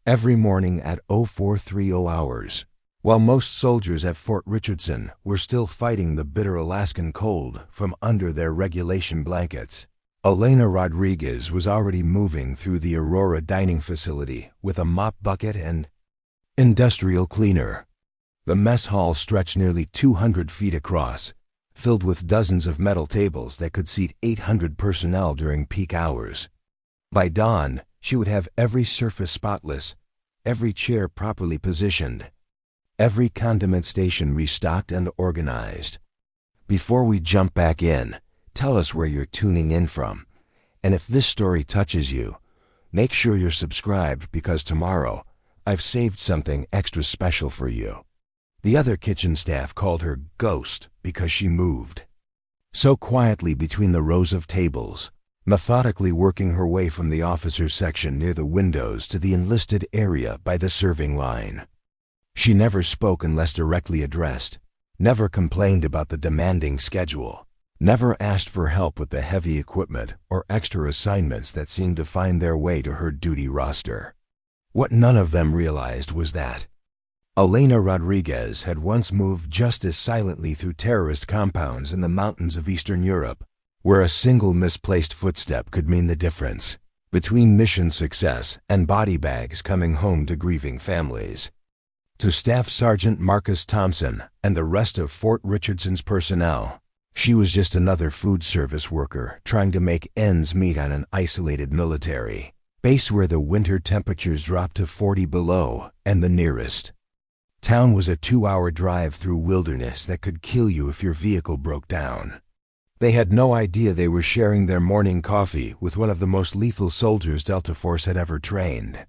every morning at 0430 hours. While most soldiers at Fort Richardson were still fighting the bitter Alaskan cold from under their regulation blankets, Elena Rodriguez was already moving through the Aurora Dining Facility with a mop bucket and industrial cleaner. The mess hall stretched nearly 200 feet across, filled with dozens of metal tables that could seat 800 personnel during peak hours. By dawn, she would have every surface spotless, every chair properly positioned, every condiment station restocked and organized. Before we jump back in, tell us where you're tuning in from. And if this story touches you, make sure you're subscribed because tomorrow, I've saved something extra special for you. The other kitchen staff called her Ghost because she moved so quietly between the rows of tables, methodically working her way from the officers' section near the windows to the enlisted area by the serving line. She never spoke unless directly addressed, never complained about the demanding schedule, never asked for help with the heavy equipment or extra assignments that seemed to find their way to her duty roster. What none of them realized was that Elena Rodriguez had once moved just as silently through terrorist compounds in the mountains of Eastern Europe, where a single misplaced footstep could mean the difference between mission success and body bags coming home to grieving families. To Staff Sergeant Marcus Thompson and the rest of Fort Richardson's personnel, she was just another food service worker trying to make ends meet on an isolated military base where the winter temperatures dropped to 40 below, and the nearest town was a 2-hour drive through wilderness that could kill you if your vehicle broke down. They had no idea they were sharing their morning coffee with one of the most lethal soldiers Delta Force had ever trained.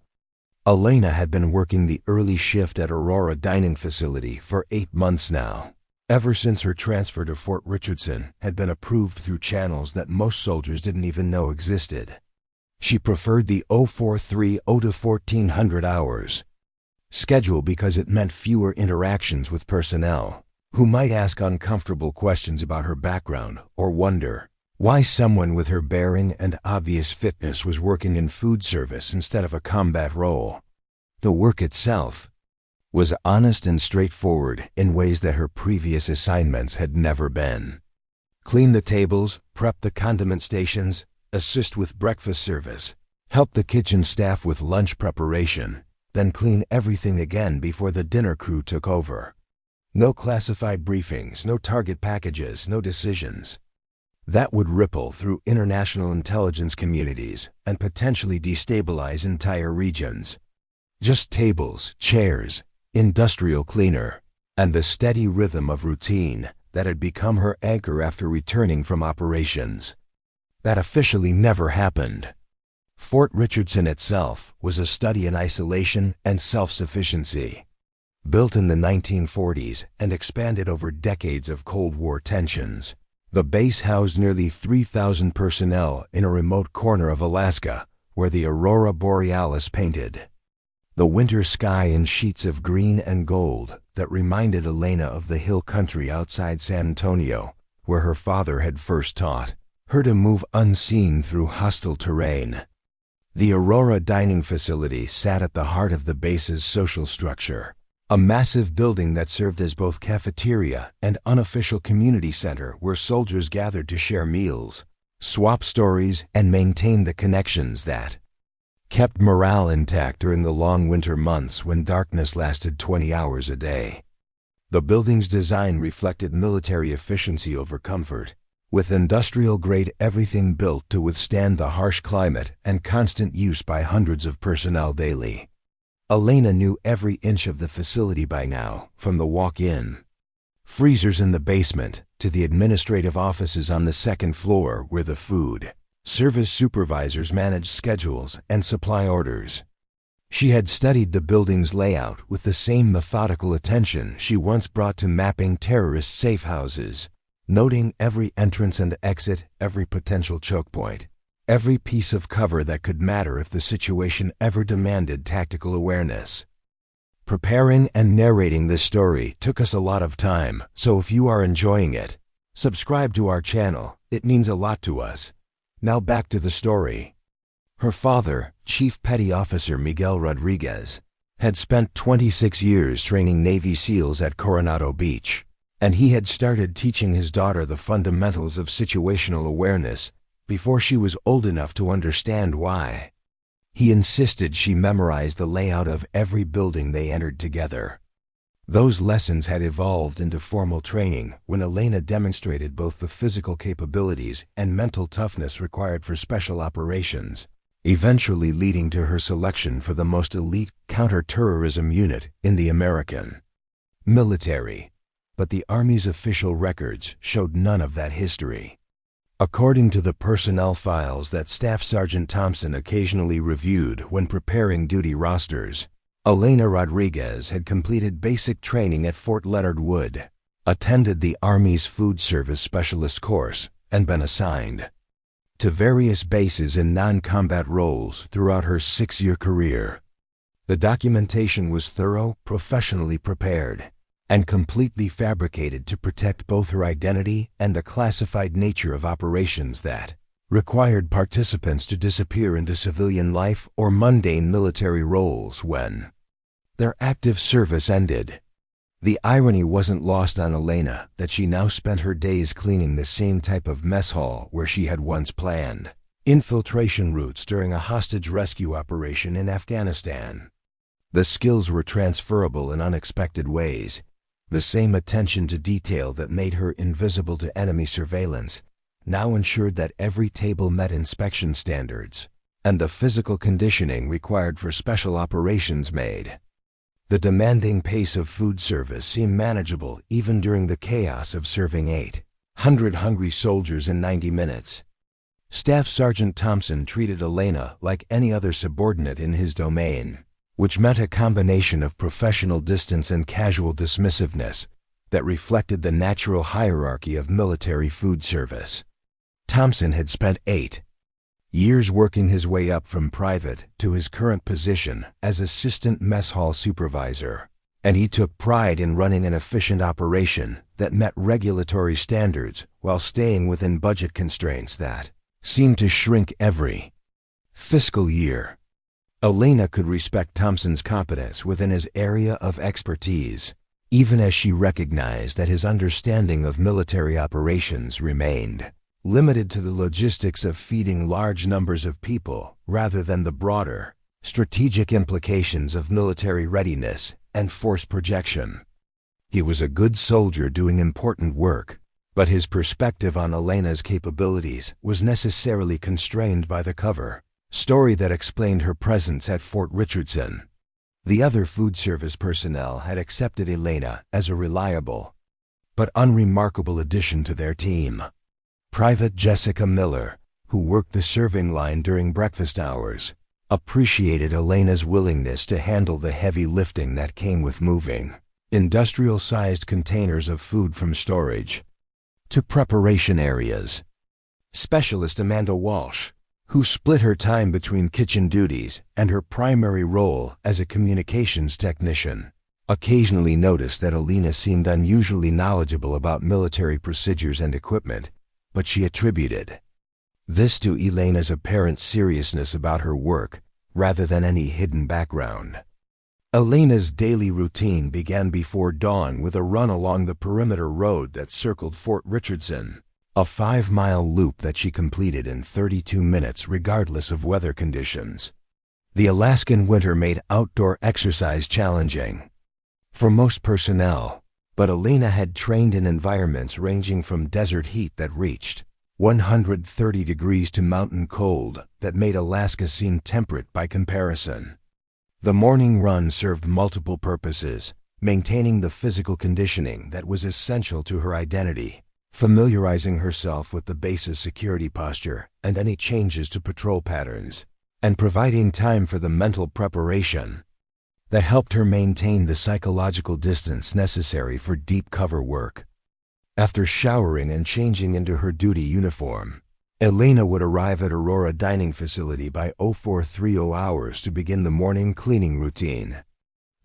Elena had been working the early shift at Aurora Dining Facility for 8 months now, ever since her transfer to Fort Richardson had been approved through channels that most soldiers didn't even know existed. She preferred the 0430 to 1400 hours schedule because it meant fewer interactions with personnel who might ask uncomfortable questions about her background or wonder why someone with her bearing and obvious fitness was working in food service instead of a combat role. The work itself was honest and straightforward in ways that her previous assignments had never been. Clean the tables, prep the condiment stations, assist with breakfast service, help the kitchen staff with lunch preparation, then clean everything again before the dinner crew took over. No classified briefings, no target packages, no decisions. That would ripple through international intelligence communities and potentially destabilize entire regions. Just tables, chairs, industrial cleaner, and the steady rhythm of routine that had become her anchor after returning from operations. That officially never happened. Fort Richardson itself was a study in isolation and self-sufficiency. Built in the 1940s and expanded over decades of Cold War tensions, the base housed nearly 3,000 personnel in a remote corner of Alaska where the Aurora Borealis painted. The winter sky in sheets of green and gold that reminded Elena of the hill country outside San Antonio, where her father had first taught her to move unseen through hostile terrain. The Aurora Dining Facility sat at the heart of the base's social structure, a massive building that served as both cafeteria and unofficial community center where soldiers gathered to share meals, swap stories, and maintain the connections that kept morale intact during the long winter months when darkness lasted 20 hours a day. The building's design reflected military efficiency over comfort, with industrial-grade everything built to withstand the harsh climate and constant use by hundreds of personnel daily. Elena knew every inch of the facility by now, from the walk-in freezers in the basement to the administrative offices on the second floor where the food service supervisors managed schedules and supply orders. She had studied the building's layout with the same methodical attention she once brought to mapping terrorist safe houses, noting every entrance and exit, every potential choke point, every piece of cover that could matter if the situation ever demanded tactical awareness. Preparing and narrating this story took us a lot of time, so if you are enjoying it, subscribe to our channel. It means a lot to us. Now back to the story. Her father, Chief Petty Officer Miguel Rodriguez, had spent 26 years training Navy SEALs at Coronado Beach, and he had started teaching his daughter the fundamentals of situational awareness before she was old enough to understand why. He insisted she memorize the layout of every building they entered together. Those lessons had evolved into formal training when Elena demonstrated both the physical capabilities and mental toughness required for special operations, eventually leading to her selection for the most elite counter-terrorism unit in the American military. But the Army's official records showed none of that history. According to the personnel files that Staff Sergeant Thompson occasionally reviewed when preparing duty rosters, Elena Rodriguez had completed basic training at Fort Leonard Wood, attended the Army's Food Service Specialist course, and been assigned to various bases in non-combat roles throughout her 6-year career. The documentation was thorough, professionally prepared, and completely fabricated to protect both her identity and the classified nature of operations that required participants to disappear into civilian life or mundane military roles when their active service ended. The irony wasn't lost on Elena that she now spent her days cleaning the same type of mess hall where she had once planned infiltration routes during a hostage rescue operation in Afghanistan. The skills were transferable in unexpected ways. The same attention to detail that made her invisible to enemy surveillance now ensured that every table met inspection standards, and the physical conditioning required for special operations made the demanding pace of food service seem manageable even during the chaos of serving 800 hungry soldiers in 90 minutes. Staff Sergeant Thompson treated Elena like any other subordinate in his domain, which meant a combination of professional distance and casual dismissiveness that reflected the natural hierarchy of military food service. Thompson had spent 8 years working his way up from private to his current position as assistant mess hall supervisor, and he took pride in running an efficient operation that met regulatory standards while staying within budget constraints that seemed to shrink every fiscal year. Elena could respect Thompson's competence within his area of expertise, even as she recognized that his understanding of military operations remained limited to the logistics of feeding large numbers of people rather than the broader, strategic implications of military readiness and force projection. He was a good soldier doing important work, but his perspective on Elena's capabilities was necessarily constrained by the cover story that explained her presence at Fort Richardson. The other food service personnel had accepted Elena as a reliable but unremarkable addition to their team. Private Jessica Miller, who worked the serving line during breakfast hours, appreciated Elena's willingness to handle the heavy lifting that came with moving industrial-sized containers of food from storage to preparation areas. Specialist Amanda Walsh, who split her time between kitchen duties and her primary role as a communications technician, occasionally noticed that Elena seemed unusually knowledgeable about military procedures and equipment, but she attributed this to Elena's apparent seriousness about her work rather than any hidden background. Elena's daily routine began before dawn with a run along the perimeter road that circled Fort Richardson, a 5-mile loop that she completed in 32 minutes regardless of weather conditions. The Alaskan winter made outdoor exercise challenging for most personnel, but Elena had trained in environments ranging from desert heat that reached 130 degrees to mountain cold that made Alaska seem temperate by comparison. The morning run served multiple purposes, maintaining the physical conditioning that was essential to her identity, familiarizing herself with the base's security posture and any changes to patrol patterns, and providing time for the mental preparation that helped her maintain the psychological distance necessary for deep cover work. After showering and changing into her duty uniform, Elena would arrive at Aurora Dining Facility by 0430 hours to begin the morning cleaning routine.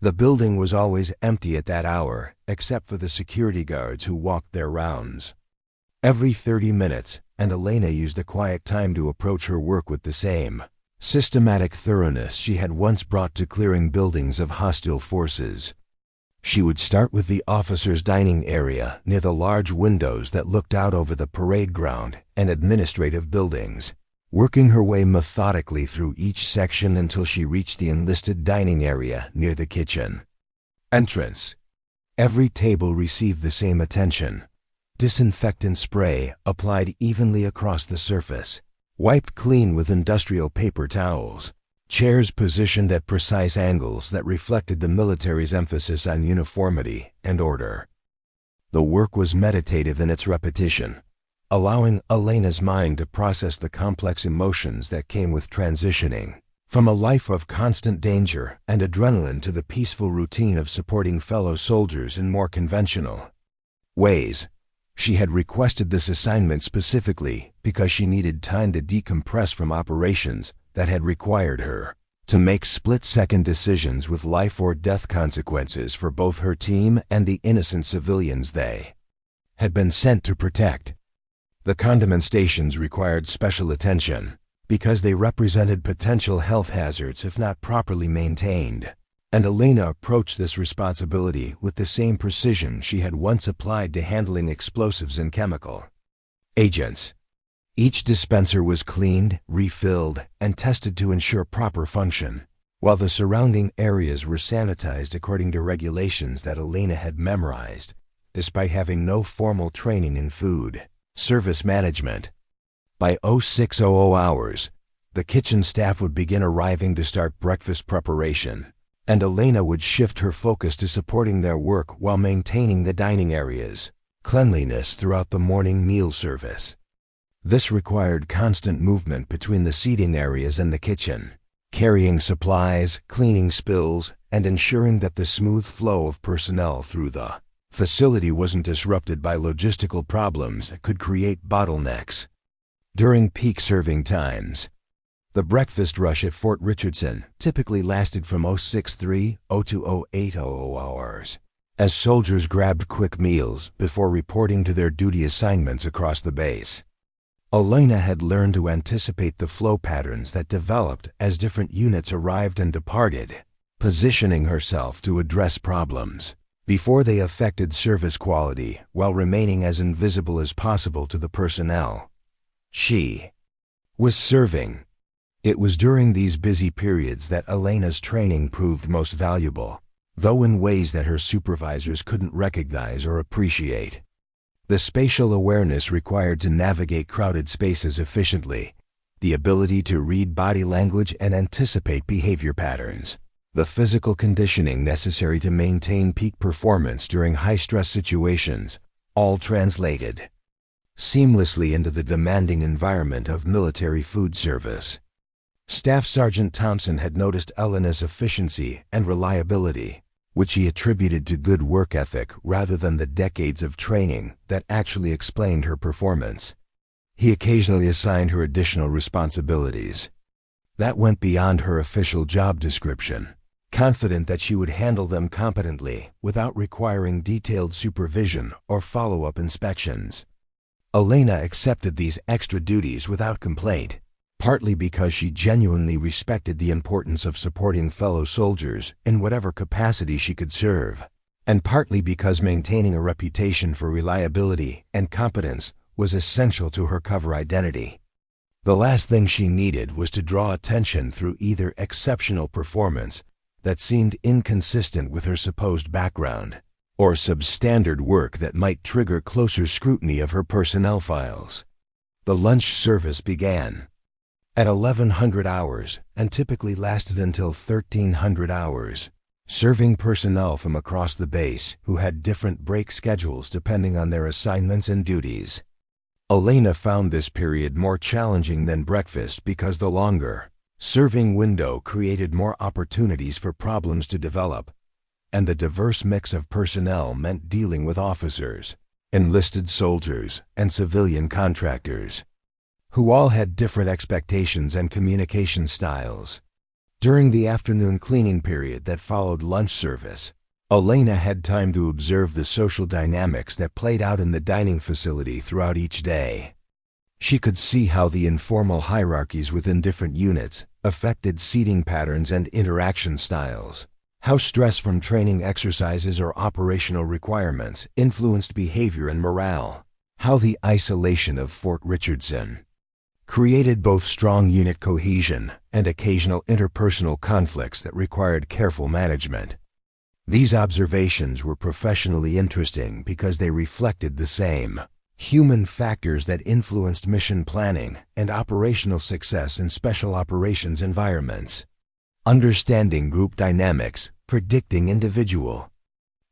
The building was always empty at that hour, except for the security guards who walked their rounds every 30 minutes, and Elena used the quiet time to approach her work with the same systematic thoroughness she had once brought to clearing buildings of hostile forces. She would start with the officers' dining area near the large windows that looked out over the parade ground and administrative buildings, working her way methodically through each section until she reached the enlisted dining area near the kitchen. Entrance. Every table received the same attention. Disinfectant spray applied evenly across the surface, wiped clean with industrial paper towels. Chairs positioned at precise angles that reflected the military's emphasis on uniformity and order. The work was meditative in its repetition, allowing Elena's mind to process the complex emotions that came with transitioning from a life of constant danger and adrenaline to the peaceful routine of supporting fellow soldiers in more conventional ways. She had requested this assignment specifically because she needed time to decompress from operations that had required her to make split-second decisions with life-or-death consequences for both her team and the innocent civilians they had been sent to protect. The condiment stations required special attention because they represented potential health hazards if not properly maintained, and Elena approached this responsibility with the same precision she had once applied to handling explosives and chemical agents. Each dispenser was cleaned, refilled, and tested to ensure proper function, while the surrounding areas were sanitized according to regulations that Elena had memorized, despite having no formal training in food service management. By 0600 hours, the kitchen staff would begin arriving to start breakfast preparation, and Elena would shift her focus to supporting their work while maintaining the dining areas' cleanliness throughout the morning meal service. This required constant movement between the seating areas and the kitchen, carrying supplies, cleaning spills, and ensuring that the smooth flow of personnel through the facility wasn't disrupted by logistical problems that could create bottlenecks. During peak serving times, the breakfast rush at Fort Richardson typically lasted from 0630 to 0800 hours, as soldiers grabbed quick meals before reporting to their duty assignments across the base. Elena had learned to anticipate the flow patterns that developed as different units arrived and departed, positioning herself to address problems before they affected service quality while remaining as invisible as possible to the personnel she was serving. It was during these busy periods that Elena's training proved most valuable, though in ways that her supervisors couldn't recognize or appreciate. The spatial awareness required to navigate crowded spaces efficiently, the ability to read body language and anticipate behavior patterns, the physical conditioning necessary to maintain peak performance during high-stress situations, all translated seamlessly into the demanding environment of military food service. Staff Sergeant Thompson had noticed Elena's efficiency and reliability, which he attributed to good work ethic rather than the decades of training that actually explained her performance. He occasionally assigned her additional responsibilities that went beyond her official job description, confident that she would handle them competently without requiring detailed supervision or follow-up inspections. Elena accepted these extra duties without complaint, partly because she genuinely respected the importance of supporting fellow soldiers in whatever capacity she could serve, and partly because maintaining a reputation for reliability and competence was essential to her cover identity. The last thing she needed was to draw attention through either exceptional performance that seemed inconsistent with her supposed background, or substandard work that might trigger closer scrutiny of her personnel files. The lunch service began at 1100 hours and typically lasted until 1300 hours, serving personnel from across the base who had different break schedules depending on their assignments and duties. Elena found this period more challenging than breakfast because the longer serving window created more opportunities for problems to develop, and the diverse mix of personnel meant dealing with officers, enlisted soldiers, and civilian contractors, who all had different expectations and communication styles. During the afternoon cleaning period that followed lunch service, Elena had time to observe the social dynamics that played out in the dining facility throughout each day. She could see how the informal hierarchies within different units affected seating patterns and interaction styles, how stress from training exercises or operational requirements influenced behavior and morale, how the isolation of Fort Richardson created both strong unit cohesion and occasional interpersonal conflicts that required careful management. These observations were professionally interesting because they reflected the same human factors that influenced mission planning and operational success in special operations environments. Understanding group dynamics, predicting individual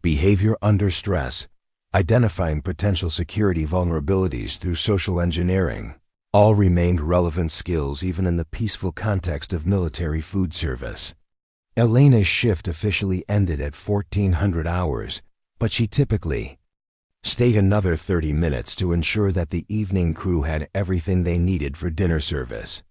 behavior under stress, identifying potential security vulnerabilities through social engineering, all remained relevant skills even in the peaceful context of military food service. Elena's shift officially ended at 1400 hours, but she typically stayed another 30 minutes to ensure that the evening crew had everything they needed for dinner service.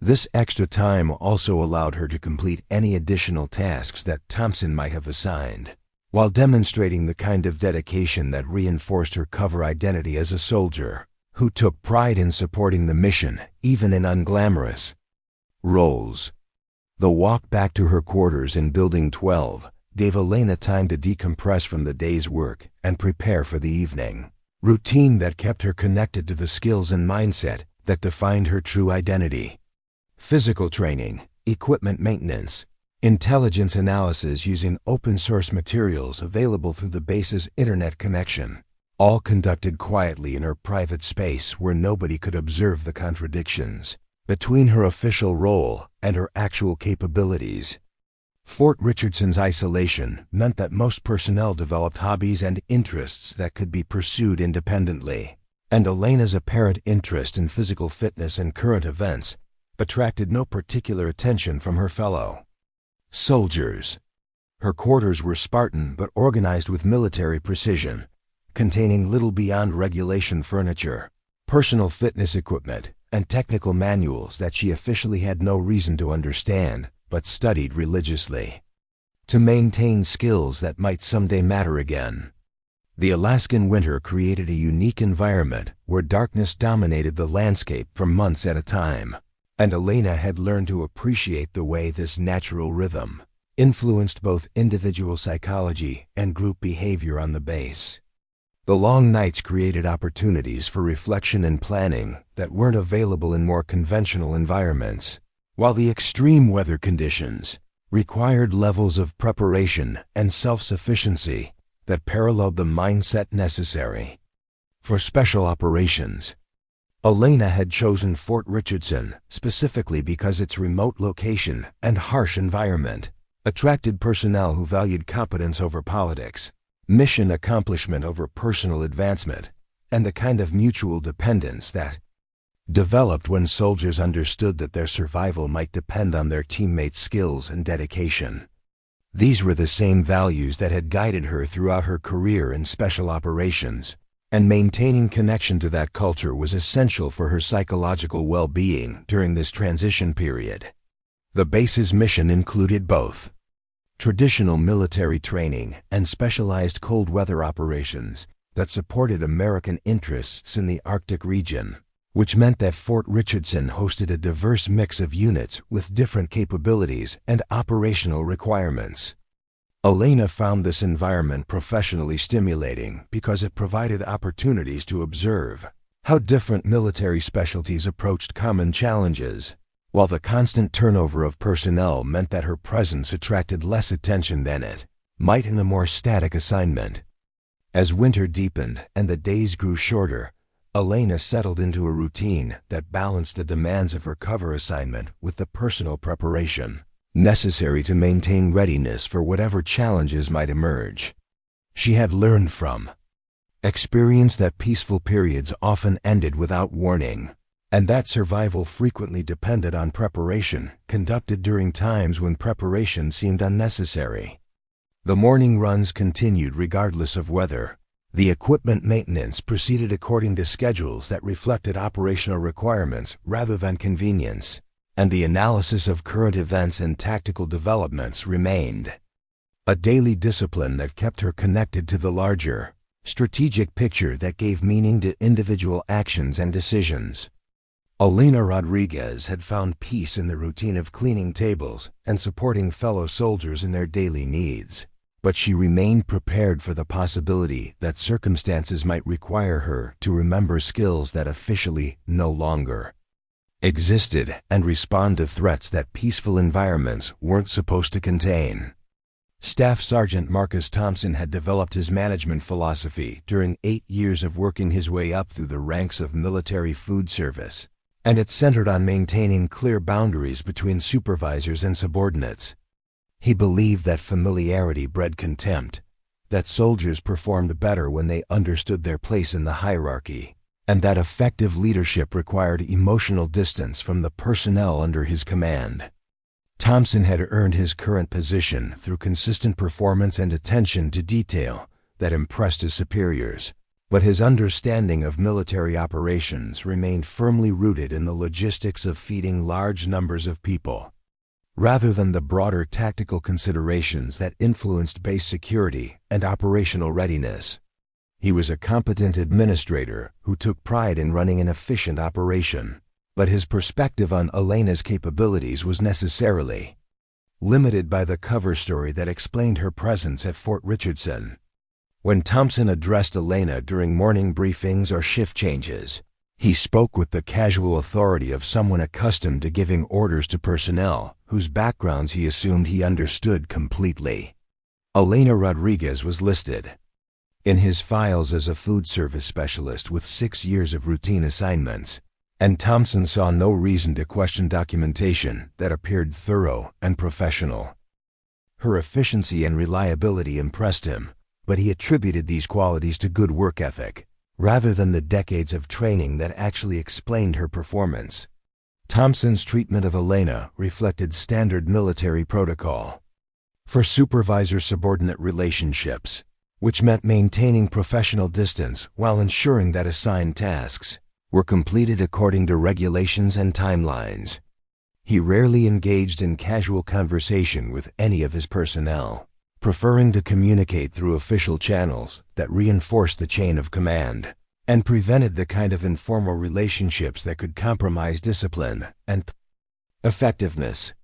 This extra time also allowed her to complete any additional tasks that Thompson might have assigned, while demonstrating the kind of dedication that reinforced her cover identity as a soldier who took pride in supporting the mission, even in unglamorous roles. The walk back to her quarters in Building 12 gave Elena time to decompress from the day's work and prepare for the evening routine that kept her connected to the skills and mindset that defined her true identity. Physical training, equipment maintenance, intelligence analysis using open-source materials available through the base's internet connection, all conducted quietly in her private space where nobody could observe the contradictions between her official role and her actual capabilities. Fort Richardson's isolation meant that most personnel developed hobbies and interests that could be pursued independently, and Elena's apparent interest in physical fitness and current events attracted no particular attention from her fellow soldiers. Her quarters were Spartan but organized with military precision, containing little beyond regulation furniture, personal fitness equipment, and technical manuals that she officially had no reason to understand but studied religiously to maintain skills that might someday matter again. The Alaskan winter created a unique environment where darkness dominated the landscape for months at a time, and Elena had learned to appreciate the way this natural rhythm influenced both individual psychology and group behavior on the base. The long nights created opportunities for reflection and planning that weren't available in more conventional environments, while the extreme weather conditions required levels of preparation and self-sufficiency that paralleled the mindset necessary for special operations. Elena had chosen Fort Richardson specifically because its remote location and harsh environment attracted personnel who valued competence over politics, mission accomplishment over personal advancement, and the kind of mutual dependence that developed when soldiers understood that their survival might depend on their teammates' skills and dedication. These were the same values that had guided her throughout her career in special operations, and maintaining connection to that culture was essential for her psychological well-being during this transition period. The base's mission included both traditional military training and specialized cold weather operations that supported American interests in the Arctic region, which meant that Fort Richardson hosted a diverse mix of units with different capabilities and operational requirements. Elena found this environment professionally stimulating because it provided opportunities to observe how different military specialties approached common challenges, while the constant turnover of personnel meant that her presence attracted less attention than it might in a more static assignment. As winter deepened and the days grew shorter, Elena settled into a routine that balanced the demands of her cover assignment with the personal preparation necessary to maintain readiness for whatever challenges might emerge. She had learned from experience that peaceful periods often ended without warning, and that survival frequently depended on preparation conducted during times when preparation seemed unnecessary. The morning runs continued regardless of weather. The equipment maintenance proceeded according to schedules that reflected operational requirements rather than convenience, and the analysis of current events and tactical developments remained a daily discipline that kept her connected to the larger strategic picture that gave meaning to individual actions and decisions. Elena Rodriguez had found peace in the routine of cleaning tables and supporting fellow soldiers in their daily needs. But she remained prepared for the possibility that circumstances might require her to remember skills that officially no longer existed and respond to threats that peaceful environments weren't supposed to contain. Staff Sergeant Marcus Thompson had developed his management philosophy during 8 years of working his way up through the ranks of military food service, and it centered on maintaining clear boundaries between supervisors and subordinates. He believed that familiarity bred contempt, that soldiers performed better when they understood their place in the hierarchy, and that effective leadership required emotional distance from the personnel under his command. Thompson had earned his current position through consistent performance and attention to detail that impressed his superiors, but his understanding of military operations remained firmly rooted in the logistics of feeding large numbers of people, rather than the broader tactical considerations that influenced base security and operational readiness. He was a competent administrator who took pride in running an efficient operation, but his perspective on Elena's capabilities was necessarily limited by the cover story that explained her presence at Fort Richardson. When Thompson addressed Elena during morning briefings or shift changes, he spoke with the casual authority of someone accustomed to giving orders to personnel whose backgrounds he assumed he understood completely. Elena Rodriguez was listed in his files as a food service specialist with 6 years of routine assignments, and Thompson saw no reason to question documentation that appeared thorough and professional. Her efficiency and reliability impressed him, but he attributed these qualities to good work ethic, rather than the decades of training that actually explained her performance. Thompson's treatment of Elena reflected standard military protocol for supervisor-subordinate relationships, which meant maintaining professional distance while ensuring that assigned tasks were completed according to regulations and timelines. He rarely engaged in casual conversation with any of his personnel, preferring to communicate through official channels that reinforced the chain of command and prevented the kind of informal relationships that could compromise discipline and effectiveness.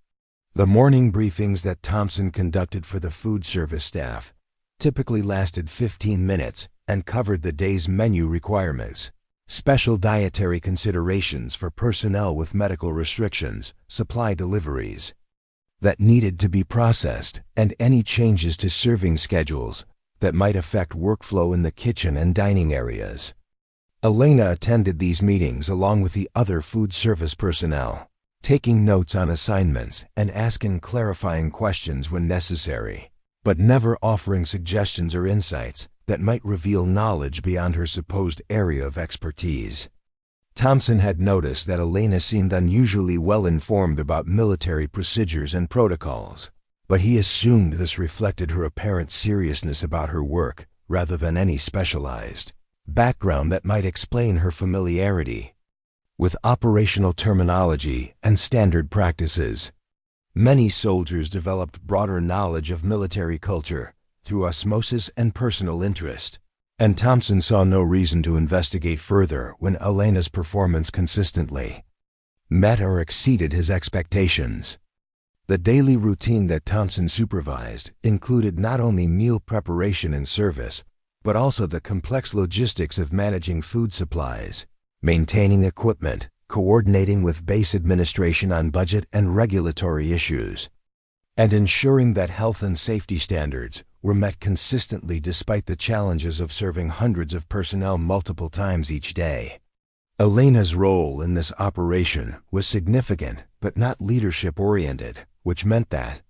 The morning briefings that Thompson conducted for the food service staff typically lasted 15 minutes and covered the day's menu requirements, special dietary considerations for personnel with medical restrictions, supply deliveries that needed to be processed, and any changes to serving schedules that might affect workflow in the kitchen and dining areas. Elena attended these meetings along with the other food service personnel, taking notes on assignments and asking clarifying questions when necessary, but never offering suggestions or insights that might reveal knowledge beyond her supposed area of expertise. Thompson had noticed that Elena seemed unusually well-informed about military procedures and protocols, but he assumed this reflected her apparent seriousness about her work rather than any specialized background that might explain her familiarity with operational terminology and standard practices. Many soldiers developed broader knowledge of military culture through osmosis and personal interest, and Thompson saw no reason to investigate further when Elena's performance consistently met or exceeded his expectations. The daily routine that Thompson supervised included not only meal preparation and service, but also the complex logistics of managing food supplies, maintaining equipment, coordinating with base administration on budget and regulatory issues, and ensuring that health and safety standards were met consistently despite the challenges of serving hundreds of personnel multiple times each day. Elena's role in this operation was significant but not leadership-oriented, which meant that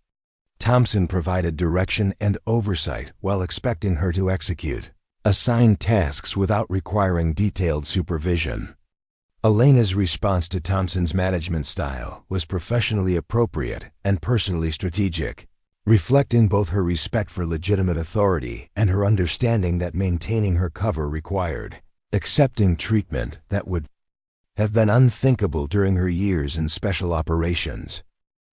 Thompson provided direction and oversight while expecting her to execute assigned tasks without requiring detailed supervision. Elena's response to Thompson's management style was professionally appropriate and personally strategic, reflecting both her respect for legitimate authority and her understanding that maintaining her cover required accepting treatment that would have been unthinkable during her years in special operations.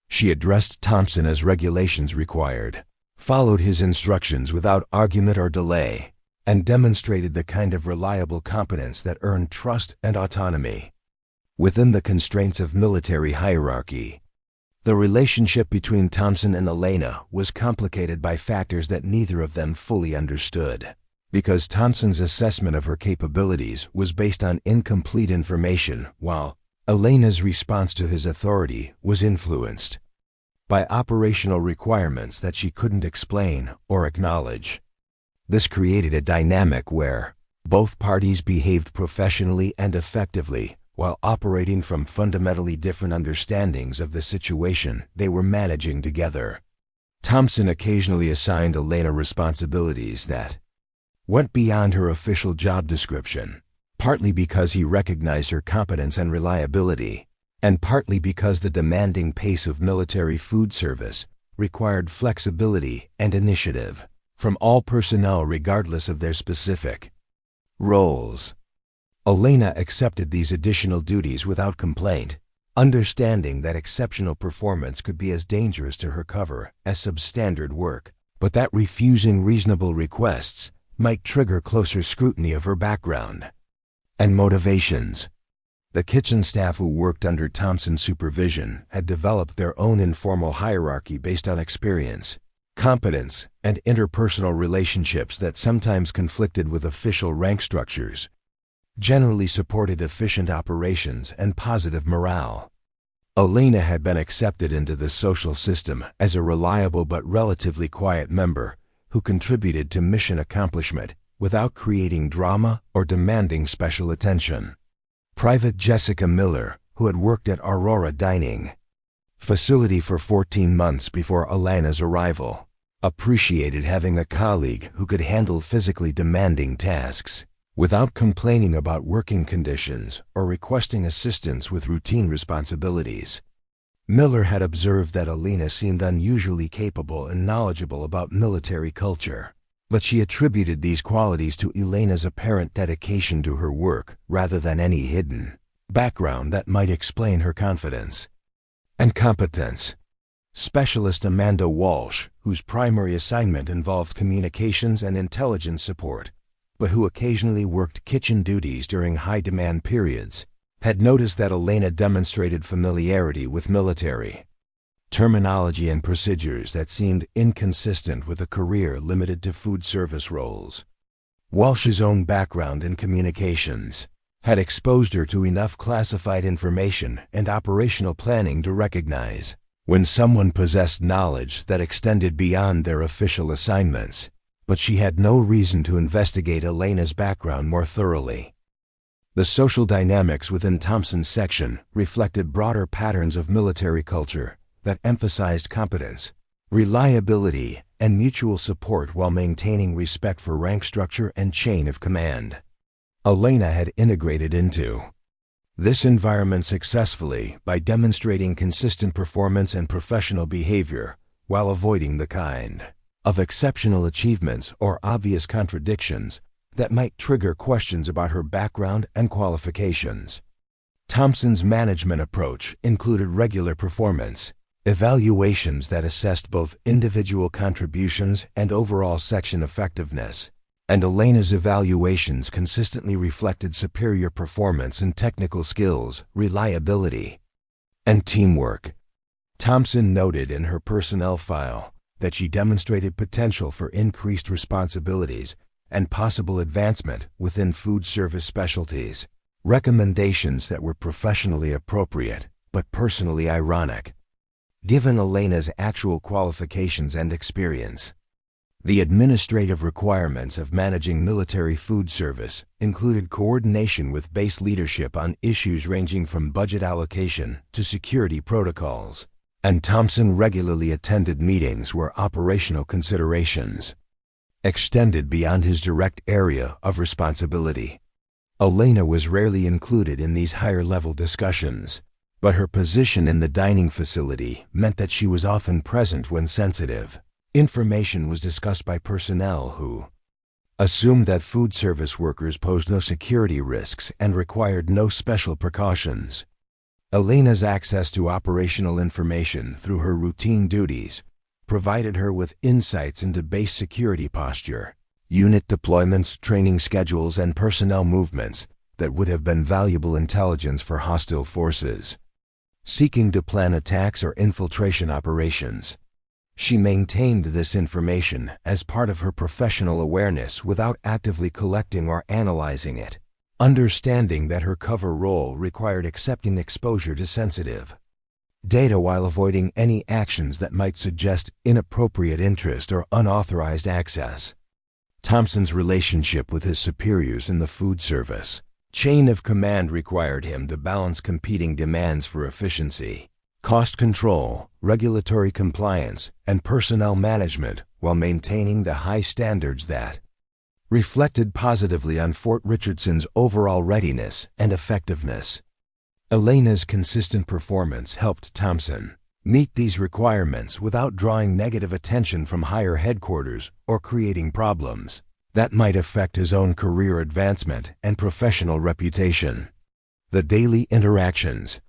She addressed Thompson as regulations required, followed his instructions without argument or delay, and demonstrated the kind of reliable competence that earned trust and autonomy. Within the constraints of military hierarchy, the relationship between Thompson and Elena was complicated by factors that neither of them fully understood. Because Thompson's assessment of her capabilities was based on incomplete information, while Elena's response to his authority was influenced by operational requirements that she couldn't explain or acknowledge. This created a dynamic where both parties behaved professionally and effectively while operating from fundamentally different understandings of the situation they were managing together. Thompson occasionally assigned Elena responsibilities that went beyond her official job description, partly because he recognized her competence and reliability, and partly because the demanding pace of military food service required flexibility and initiative from all personnel regardless of their specific roles. Elena accepted these additional duties without complaint, understanding that exceptional performance could be as dangerous to her cover as substandard work, but that refusing reasonable requests might trigger closer scrutiny of her background and motivations. The kitchen staff who worked under Thompson's supervision had developed their own informal hierarchy based on experience, competence, and interpersonal relationships that sometimes conflicted with official rank structures, generally supported efficient operations and positive morale. Elena had been accepted into the social system as a reliable but relatively quiet member who contributed to mission accomplishment without creating drama or demanding special attention. Private Jessica Miller, who had worked at Aurora Dining Facility for 14 months before Elena's arrival, appreciated having a colleague who could handle physically demanding tasks without complaining about working conditions or requesting assistance with routine responsibilities. Miller had observed that Elena seemed unusually capable and knowledgeable about military culture, but she attributed these qualities to Elena's apparent dedication to her work rather than any hidden background that might explain her confidence and competence. Specialist Amanda Walsh, whose primary assignment involved communications and intelligence support, but who occasionally worked kitchen duties during high-demand periods, had noticed that Elena demonstrated familiarity with military terminology and procedures that seemed inconsistent with a career limited to food service roles. Walsh's own background in communications had exposed her to enough classified information and operational planning to recognize when someone possessed knowledge that extended beyond their official assignments, but she had no reason to investigate Elena's background more thoroughly. The social dynamics within Thompson's section reflected broader patterns of military culture that emphasized competence, reliability, and mutual support while maintaining respect for rank structure and chain of command. Elena had integrated into this environment successfully by demonstrating consistent performance and professional behavior while avoiding the kind of exceptional achievements or obvious contradictions that might trigger questions about her background and qualifications. Thompson's management approach included regular performance evaluations that assessed both individual contributions and overall section effectiveness, and Elena's evaluations consistently reflected superior performance in technical skills, reliability, and teamwork. Thompson noted in her personnel file that she demonstrated potential for increased responsibilities and possible advancement within food service specialties, recommendations that were professionally appropriate but personally ironic, given Elena's actual qualifications and experience. The administrative requirements of managing military food service included coordination with base leadership on issues ranging from budget allocation to security protocols, and Thompson regularly attended meetings where operational considerations extended beyond his direct area of responsibility. Elena was rarely included in these higher-level discussions, but her position in the dining facility meant that she was often present when sensitive information was discussed by personnel who assumed that food service workers posed no security risks and required no special precautions. Elena's access to operational information through her routine duties provided her with insights into base security posture, unit deployments, training schedules, and personnel movements that would have been valuable intelligence for hostile forces. Seeking to plan attacks or infiltration operations. She maintained this information as part of her professional awareness without actively collecting or analyzing it, understanding that her cover role required accepting exposure to sensitive data while avoiding any actions that might suggest inappropriate interest or unauthorized access. Thompson's relationship with his superiors in the food service chain of command required him to balance competing demands for efficiency, cost control, regulatory compliance, and personnel management while maintaining the high standards that reflected positively on Fort Richardson's overall readiness and effectiveness. Elena's consistent performance helped Thompson meet these requirements without drawing negative attention from higher headquarters or creating problems that might affect his own career advancement and professional reputation. The daily interactions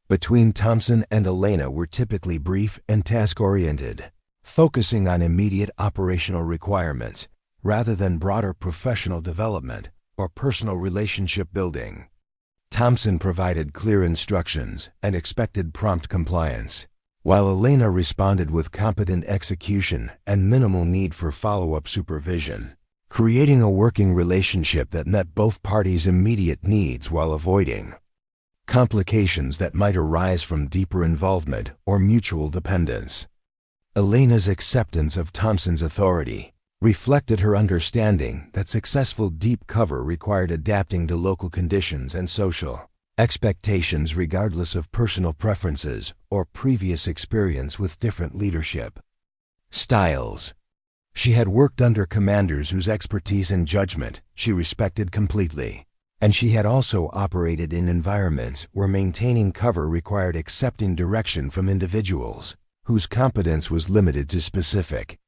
between Thompson and Elena were typically brief and task-oriented, focusing on immediate operational requirements rather than broader professional development or personal relationship building. Thompson provided clear instructions and expected prompt compliance, while Elena responded with competent execution and minimal need for follow-up supervision, creating a working relationship that met both parties' immediate needs while avoiding complications that might arise from deeper involvement or mutual dependence. Elena's acceptance of Thompson's authority reflected her understanding that successful deep cover required adapting to local conditions and social expectations regardless of personal preferences or previous experience with different leadership styles. She had worked under commanders whose expertise and judgment she respected completely, and she had also operated in environments where maintaining cover required accepting direction from individuals whose competence was limited to specific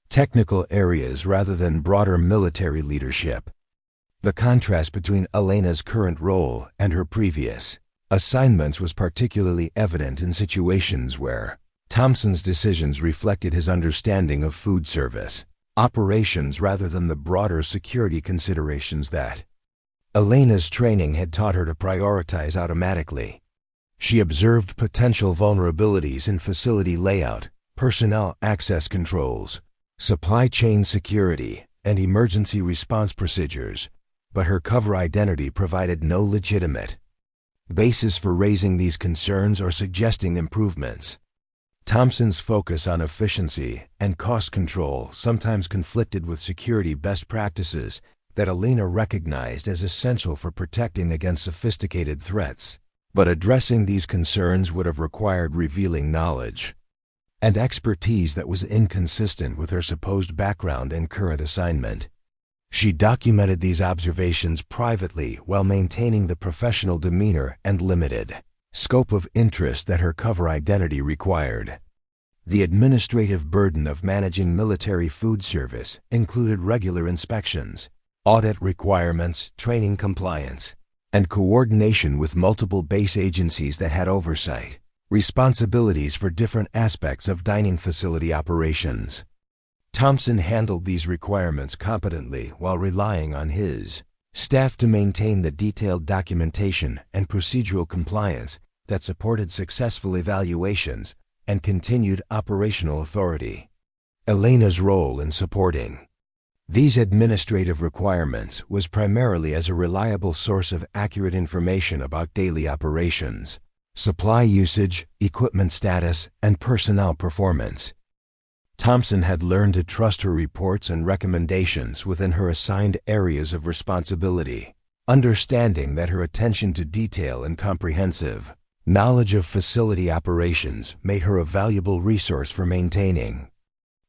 technical areas rather than broader military leadership. The contrast between Elena's current role and her previous assignments was particularly evident in situations where Thompson's decisions reflected his understanding of food service operations rather than the broader security considerations that Elena's training had taught her to prioritize automatically. She observed potential vulnerabilities in facility layout, personnel access controls, supply chain security, and emergency response procedures, but her cover identity provided no legitimate basis for raising these concerns or suggesting improvements. Thompson's focus on efficiency and cost control sometimes conflicted with security best practices that Elena recognized as essential for protecting against sophisticated threats, but addressing these concerns would have required revealing knowledge and expertise that was inconsistent with her supposed background and current assignment. She documented these observations privately while maintaining the professional demeanor and limited scope of interest that her cover identity required. The administrative burden of managing military food service included regular inspections, audit requirements, training compliance, and coordination with multiple base agencies that had oversight responsibilities for different aspects of dining facility operations. Thompson handled these requirements competently while relying on his staff to maintain the detailed documentation and procedural compliance that supported successful evaluations and continued operational authority. Elena's role in supporting these administrative requirements was primarily as a reliable source of accurate information about daily operations, supply usage, equipment status, and personnel performance. Thompson had learned to trust her reports and recommendations within her assigned areas of responsibility, understanding that her attention to detail and comprehensive knowledge of facility operations made her a valuable resource for maintaining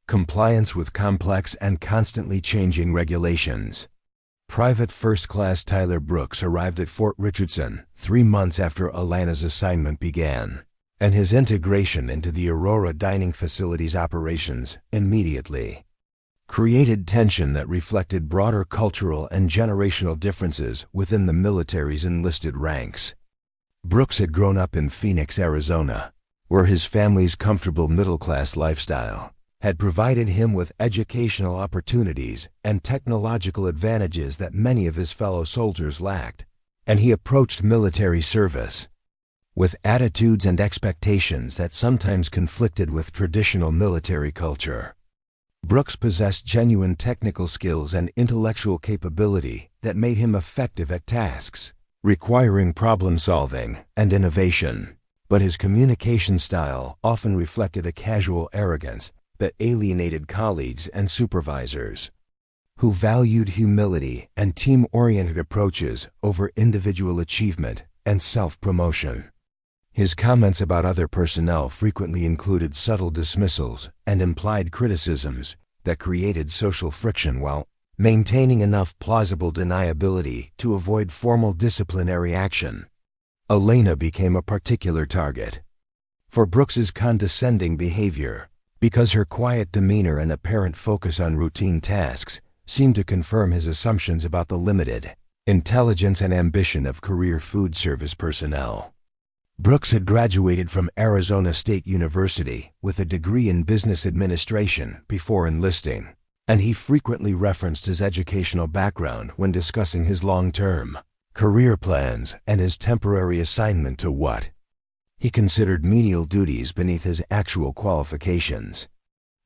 compliance with complex and constantly changing regulations. Private First Class Tyler Brooks arrived at Fort Richardson 3 months after Elena's assignment began, and his integration into the Aurora Dining Facility's operations immediately created tension that reflected broader cultural and generational differences within the military's enlisted ranks. Brooks had grown up in Phoenix, Arizona, where his family's comfortable middle-class lifestyle had provided him with educational opportunities and technological advantages that many of his fellow soldiers lacked, and he approached military service with attitudes and expectations that sometimes conflicted with traditional military culture. Brooks possessed genuine technical skills and intellectual capability that made him effective at tasks requiring problem-solving and innovation, but his communication style often reflected a casual arrogance that alienated colleagues and supervisors, who valued humility and team-oriented approaches over individual achievement and self-promotion. His comments about other personnel frequently included subtle dismissals and implied criticisms that created social friction while maintaining enough plausible deniability to avoid formal disciplinary action. Elena became a particular target for Brooks's condescending behavior because her quiet demeanor and apparent focus on routine tasks seemed to confirm his assumptions about the limited intelligence and ambition of career food service personnel. Brooks had graduated from Arizona State University with a degree in business administration before enlisting, and he frequently referenced his educational background when discussing his long-term career plans and his temporary assignment to what he considered menial duties beneath his actual qualifications.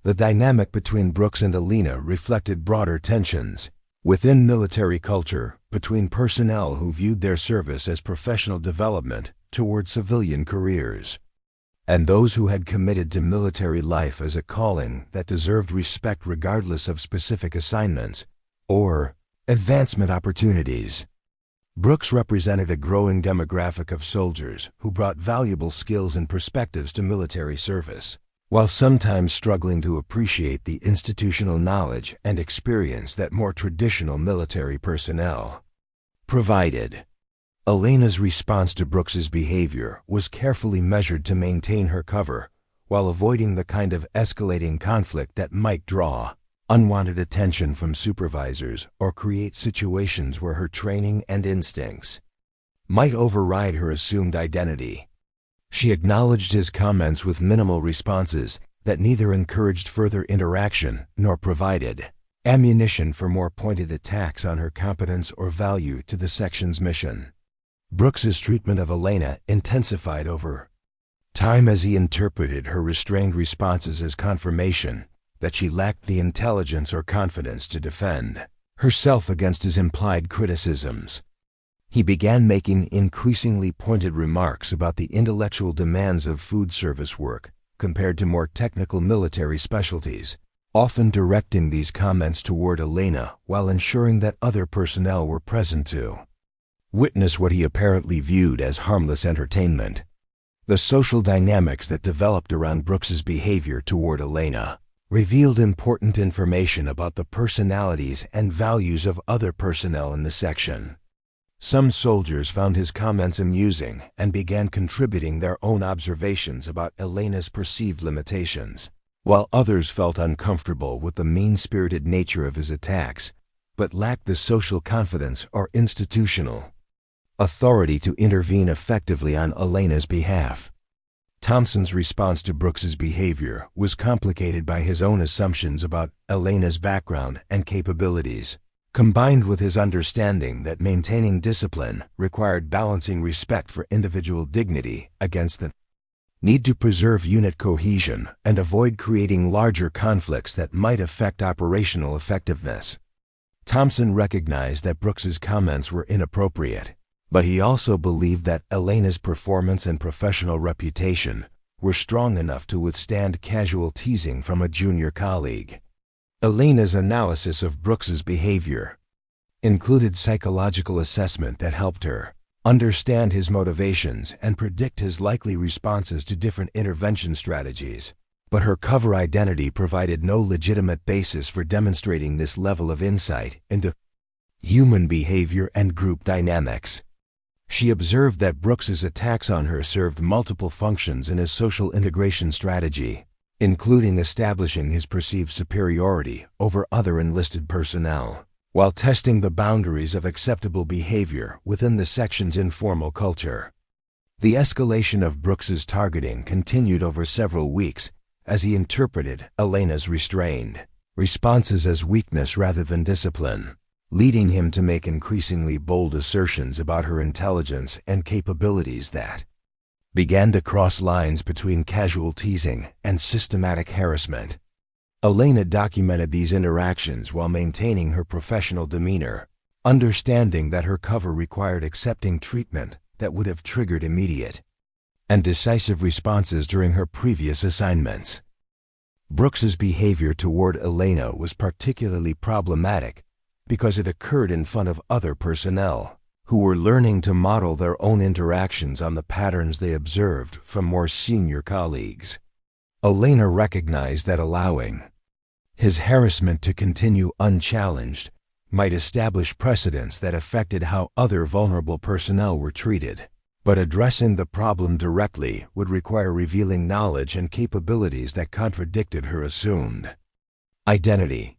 The dynamic between Brooks and Elena reflected broader tensions within military culture between personnel who viewed their service as professional development toward civilian careers, and those who had committed to military life as a calling that deserved respect regardless of specific assignments or advancement opportunities. Brooks represented a growing demographic of soldiers who brought valuable skills and perspectives to military service, while sometimes struggling to appreciate the institutional knowledge and experience that more traditional military personnel provided. Elena's response to Brooks's behavior was carefully measured to maintain her cover, while avoiding the kind of escalating conflict that might draw unwanted attention from supervisors or create situations where her training and instincts might override her assumed identity. She acknowledged his comments with minimal responses that neither encouraged further interaction nor provided ammunition for more pointed attacks on her competence or value to the section's mission. Brooks's treatment of Elena intensified over time as he interpreted her restrained responses as confirmation that she lacked the intelligence or confidence to defend herself against his implied criticisms. He began making increasingly pointed remarks about the intellectual demands of food service work compared to more technical military specialties, often directing these comments toward Elena while ensuring that other personnel were present to witness what he apparently viewed as harmless entertainment. The social dynamics that developed around Brooks's behavior toward Elena revealed important information about the personalities and values of other personnel in the section. Some soldiers found his comments amusing and began contributing their own observations about Elena's perceived limitations, while others felt uncomfortable with the mean-spirited nature of his attacks, but lacked the social confidence or institutional authority to intervene effectively on Elena's behalf. Thompson's response to Brooks's behavior was complicated by his own assumptions about Elena's background and capabilities, combined with his understanding that maintaining discipline required balancing respect for individual dignity against the need to preserve unit cohesion and avoid creating larger conflicts that might affect operational effectiveness. Thompson recognized that Brooks's comments were inappropriate, but he also believed that Elena's performance and professional reputation were strong enough to withstand casual teasing from a junior colleague. Elena's analysis of Brooks's behavior included psychological assessment that helped her understand his motivations and predict his likely responses to different intervention strategies, but her cover identity provided no legitimate basis for demonstrating this level of insight into human behavior and group dynamics. She observed that Brooks's attacks on her served multiple functions in his social integration strategy, including establishing his perceived superiority over other enlisted personnel, while testing the boundaries of acceptable behavior within the section's informal culture. The escalation of Brooks's targeting continued over several weeks as he interpreted Elena's restrained responses as weakness rather than discipline, leading him to make increasingly bold assertions about her intelligence and capabilities that began to cross lines between casual teasing and systematic harassment. Elena documented these interactions while maintaining her professional demeanor, understanding that her cover required accepting treatment that would have triggered immediate and decisive responses during her previous assignments. Brooks's behavior toward Elena was particularly problematic because it occurred in front of other personnel who were learning to model their own interactions on the patterns they observed from more senior colleagues. Elena recognized that allowing his harassment to continue unchallenged might establish precedents that affected how other vulnerable personnel were treated, but addressing the problem directly would require revealing knowledge and capabilities that contradicted her assumed identity.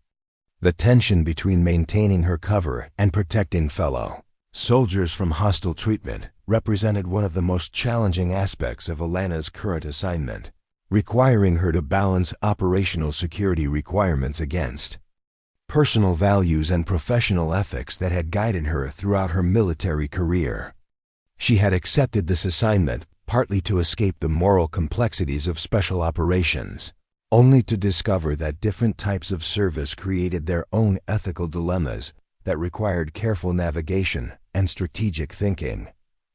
The tension between maintaining her cover and protecting fellow soldiers from hostile treatment represented one of the most challenging aspects of Elena's current assignment, requiring her to balance operational security requirements against personal values and professional ethics that had guided her throughout her military career. She had accepted this assignment partly to escape the moral complexities of special operations, only to discover that different types of service created their own ethical dilemmas that required careful navigation and strategic thinking.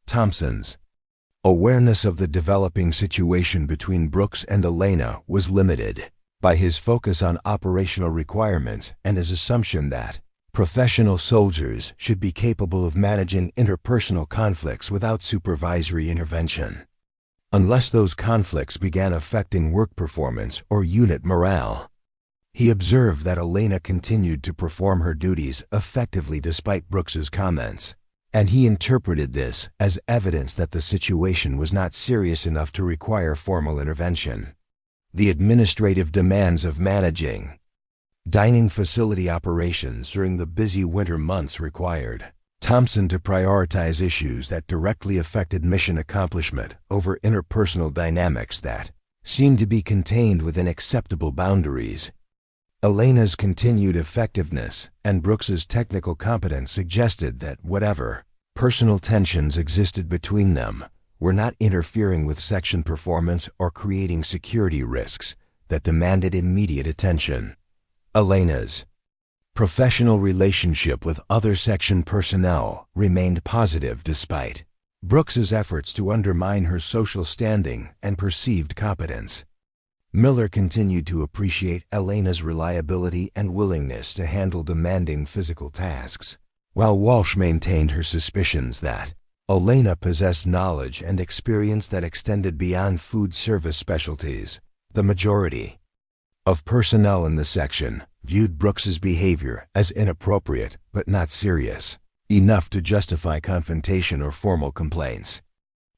Thompson's awareness of the developing situation between Brooks and Elena was limited by his focus on operational requirements and his assumption that professional soldiers should be capable of managing interpersonal conflicts without supervisory intervention, unless those conflicts began affecting work performance or unit morale. He observed that Elena continued to perform her duties effectively despite Brooks's comments, and he interpreted this as evidence that the situation was not serious enough to require formal intervention. The administrative demands of managing dining facility operations during the busy winter months required Thompson to prioritize issues that directly affected mission accomplishment over interpersonal dynamics that seemed to be contained within acceptable boundaries. Elena's continued effectiveness and Brooks's technical competence suggested that whatever personal tensions existed between them were not interfering with section performance or creating security risks that demanded immediate attention. Elena's professional relationship with other section personnel remained positive despite Brooks's efforts to undermine her social standing and perceived competence. Miller continued to appreciate Elena's reliability and willingness to handle demanding physical tasks, while Walsh maintained her suspicions that Elena possessed knowledge and experience that extended beyond food service specialties. The majority of personnel in the section viewed Brooks's behavior as inappropriate but not serious enough to justify confrontation or formal complaints.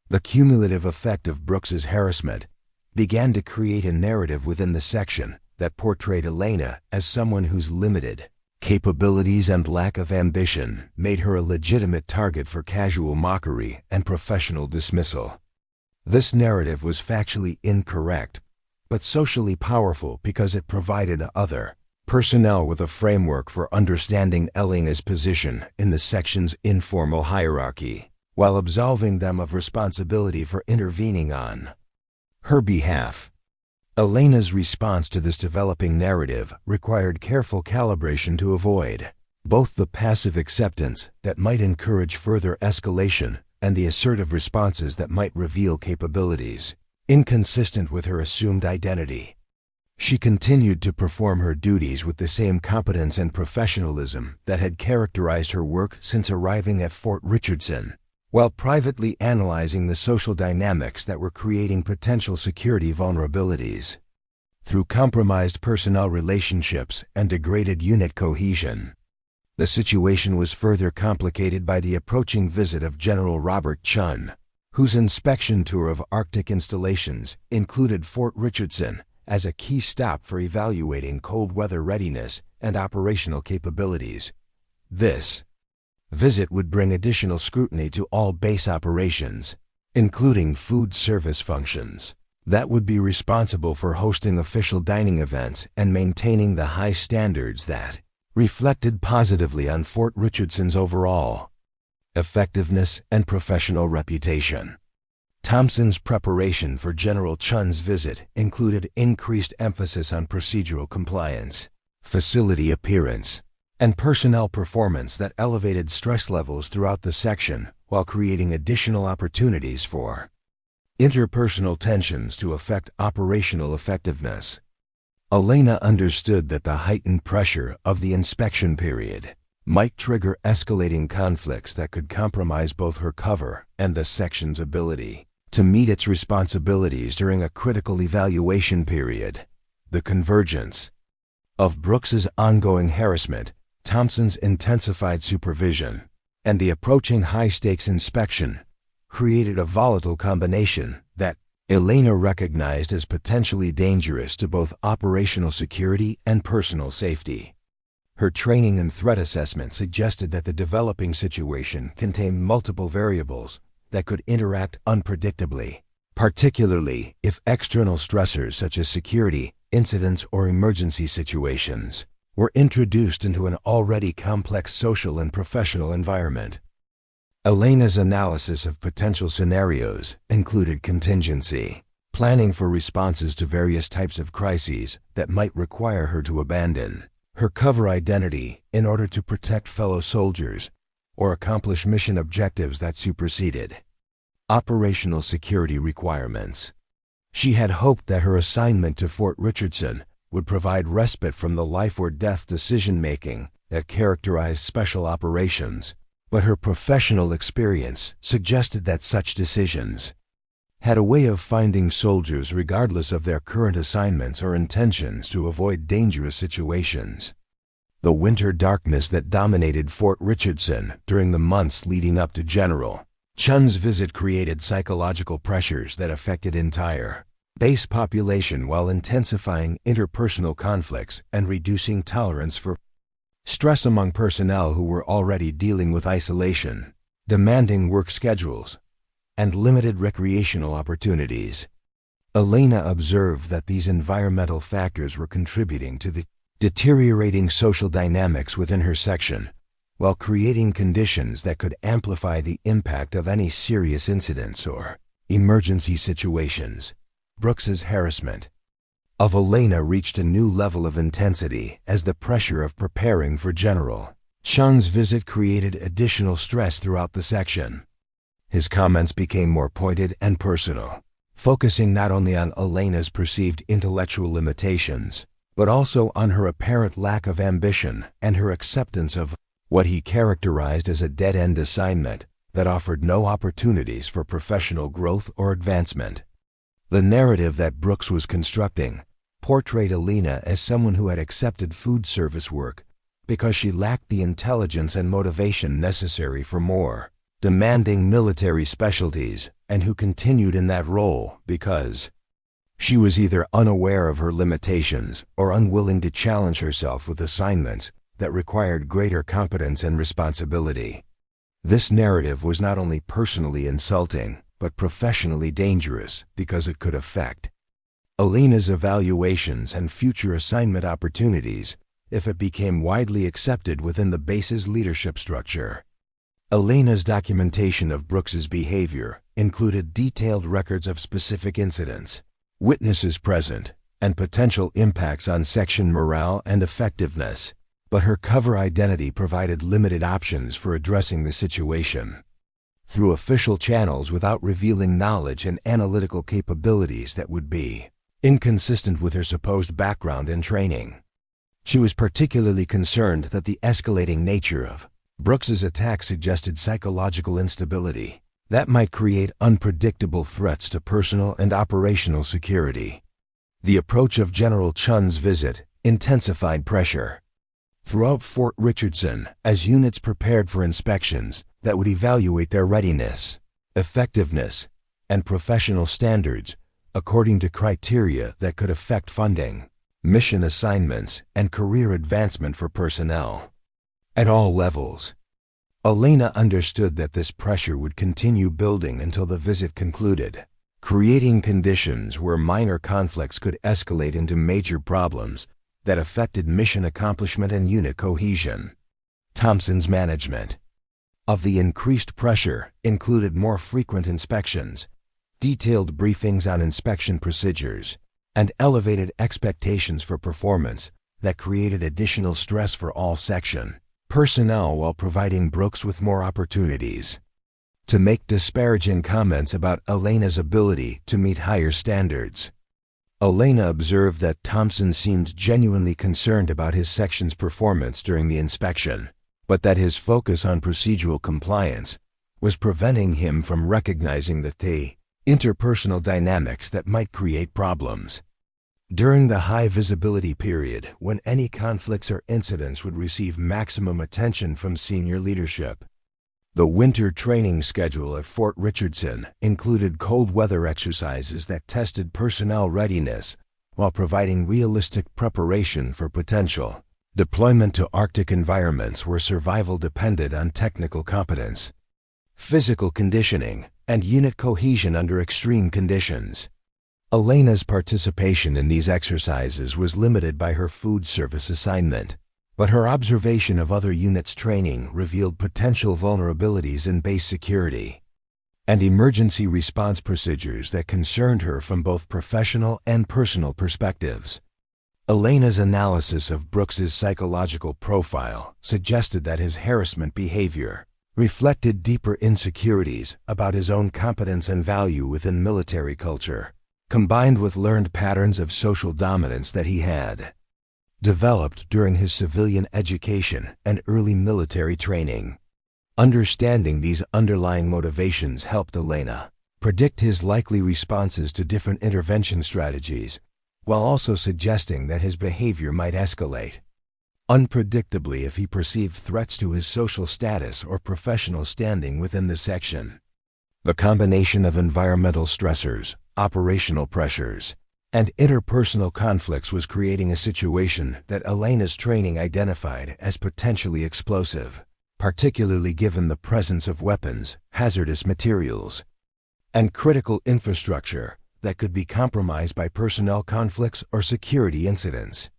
The cumulative effect of Brooks's harassment began to create a narrative within the section that portrayed Elena as someone whose limited capabilities and lack of ambition made her a legitimate target for casual mockery and professional dismissal. This narrative was factually incorrect, but socially powerful because it provided other personnel with a framework for understanding Elena's position in the section's informal hierarchy, while absolving them of responsibility for intervening on her behalf. Elena's response to this developing narrative required careful calibration to avoid both the passive acceptance that might encourage further escalation and the assertive responses that might reveal capabilities inconsistent with her assumed identity. She continued to perform her duties with the same competence and professionalism that had characterized her work since arriving at Fort Richardson, while privately analyzing the social dynamics that were creating potential security vulnerabilities. Through compromised personnel relationships and degraded unit cohesion, the situation was further complicated by the approaching visit of General Robert Chun, whose inspection tour of Arctic installations included Fort Richardson as a key stop for evaluating cold weather readiness and operational capabilities. This visit would bring additional scrutiny to all base operations, including food service functions. that would be responsible for hosting official dining events and maintaining the high standards that reflected positively on Fort Richardson's overall effectiveness and professional reputation. Thompson's preparation for General Chun's visit included increased emphasis on procedural compliance, facility appearance, and personnel performance that elevated stress levels throughout the section while creating additional opportunities for interpersonal tensions to affect operational effectiveness. Elena understood that the heightened pressure of the inspection period might trigger escalating conflicts that could compromise both her cover and the section's ability to meet its responsibilities during a critical evaluation period. The convergence of Brooks's ongoing harassment, Thompson's intensified supervision, and the approaching high-stakes inspection created a volatile combination that Elena recognized as potentially dangerous to both operational security and personal safety. Her training and threat assessment suggested that the developing situation contained multiple variables that could interact unpredictably, particularly if external stressors such as security, incidents, or emergency situations were introduced into an already complex social and professional environment. Elena's analysis of potential scenarios included contingency, planning for responses to various types of crises that might require her to abandon her cover identity in order to protect fellow soldiers or accomplish mission objectives that superseded operational security requirements. She had hoped that her assignment to Fort Richardson would provide respite from the life-or-death decision-making that characterized special operations, but her professional experience suggested that such decisions had a way of finding soldiers regardless of their current assignments or intentions to avoid dangerous situations. The winter darkness that dominated Fort Richardson during the months leading up to General Chun's visit created psychological pressures that affected entire base population while intensifying interpersonal conflicts and reducing tolerance for stress among personnel who were already dealing with isolation, demanding work schedules, and limited recreational opportunities. Elena observed that these environmental factors were contributing to the deteriorating social dynamics within her section, while creating conditions that could amplify the impact of any serious incidents or emergency situations. Brooks's harassment of Elena reached a new level of intensity as the pressure of preparing for General Chun's visit created additional stress throughout the section. His comments became more pointed and personal, focusing not only on Elena's perceived intellectual limitations, but also on her apparent lack of ambition and her acceptance of what he characterized as a dead-end assignment that offered no opportunities for professional growth or advancement. The narrative that Brooks was constructing portrayed Elena as someone who had accepted food service work because she lacked the intelligence and motivation necessary for more demanding military specialties, and who continued in that role because she was either unaware of her limitations or unwilling to challenge herself with assignments that required greater competence and responsibility. This narrative was not only personally insulting, but professionally dangerous because it could affect Elena's evaluations and future assignment opportunities if it became widely accepted within the base's leadership structure. Elena's documentation of Brooks's behavior included detailed records of specific incidents, witnesses present, and potential impacts on section morale and effectiveness, but her cover identity provided limited options for addressing the situation through official channels without revealing knowledge and analytical capabilities that would be inconsistent with her supposed background and training. She was particularly concerned that the escalating nature of Brooks's attack suggested psychological instability that might create unpredictable threats to personal and operational security. The approach of General Chun's visit intensified pressure throughout Fort Richardson as units prepared for inspections that would evaluate their readiness, effectiveness, and professional standards according to criteria that could affect funding, mission assignments, and career advancement for personnel at all levels. Elena understood that this pressure would continue building until the visit concluded, creating conditions where minor conflicts could escalate into major problems that affected mission accomplishment and unit cohesion. Thompson's management of the increased pressure included more frequent inspections, detailed briefings on inspection procedures, and elevated expectations for performance that created additional stress for all section personnel while providing Brooks with more opportunities to make disparaging comments about Elena's ability to meet higher standards. Elena observed that Thompson seemed genuinely concerned about his section's performance during the inspection, but that his focus on procedural compliance was preventing him from recognizing the interpersonal dynamics that might create problems. During the high visibility period, when any conflicts or incidents would receive maximum attention from senior leadership, the winter training schedule at Fort Richardson included cold weather exercises that tested personnel readiness while providing realistic preparation for potential deployment to Arctic environments where survival depended on technical competence, physical conditioning, and unit cohesion under extreme conditions. Elena's participation in these exercises was limited by her food service assignment, but her observation of other units' training revealed potential vulnerabilities in base security and emergency response procedures that concerned her from both professional and personal perspectives. Elena's analysis of Brooks's psychological profile suggested that his harassment behavior reflected deeper insecurities about his own competence and value within military culture, combined with learned patterns of social dominance that he had developed during his civilian education and early military training. Understanding these underlying motivations helped Elena predict his likely responses to different intervention strategies, while also suggesting that his behavior might escalate unpredictably if he perceived threats to his social status or professional standing within the section. The combination of environmental stressors, operational pressures, and interpersonal conflicts was creating a situation that Elena's training identified as potentially explosive, particularly given the presence of weapons, hazardous materials, and critical infrastructure that could be compromised by personnel conflicts or security incidents.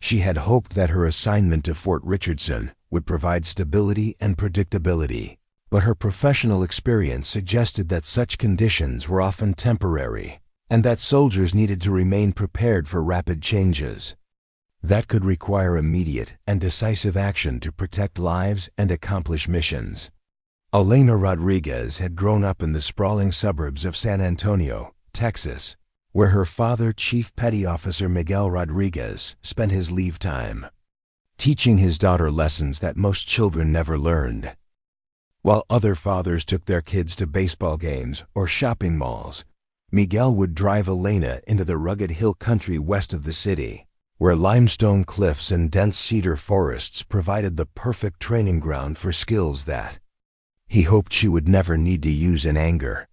She had hoped that her assignment to Fort Richardson would provide stability and predictability, but her professional experience suggested that such conditions were often temporary and that soldiers needed to remain prepared for rapid changes that could require immediate and decisive action to protect lives and accomplish missions. Elena Rodriguez had grown up in the sprawling suburbs of San Antonio, Texas, where her father, Chief Petty Officer Miguel Rodriguez, spent his leave time, teaching his daughter lessons that most children never learned. While other fathers took their kids to baseball games or shopping malls, Miguel would drive Elena into the rugged hill country west of the city, where limestone cliffs and dense cedar forests provided the perfect training ground for skills that he hoped she would never need to use in anger.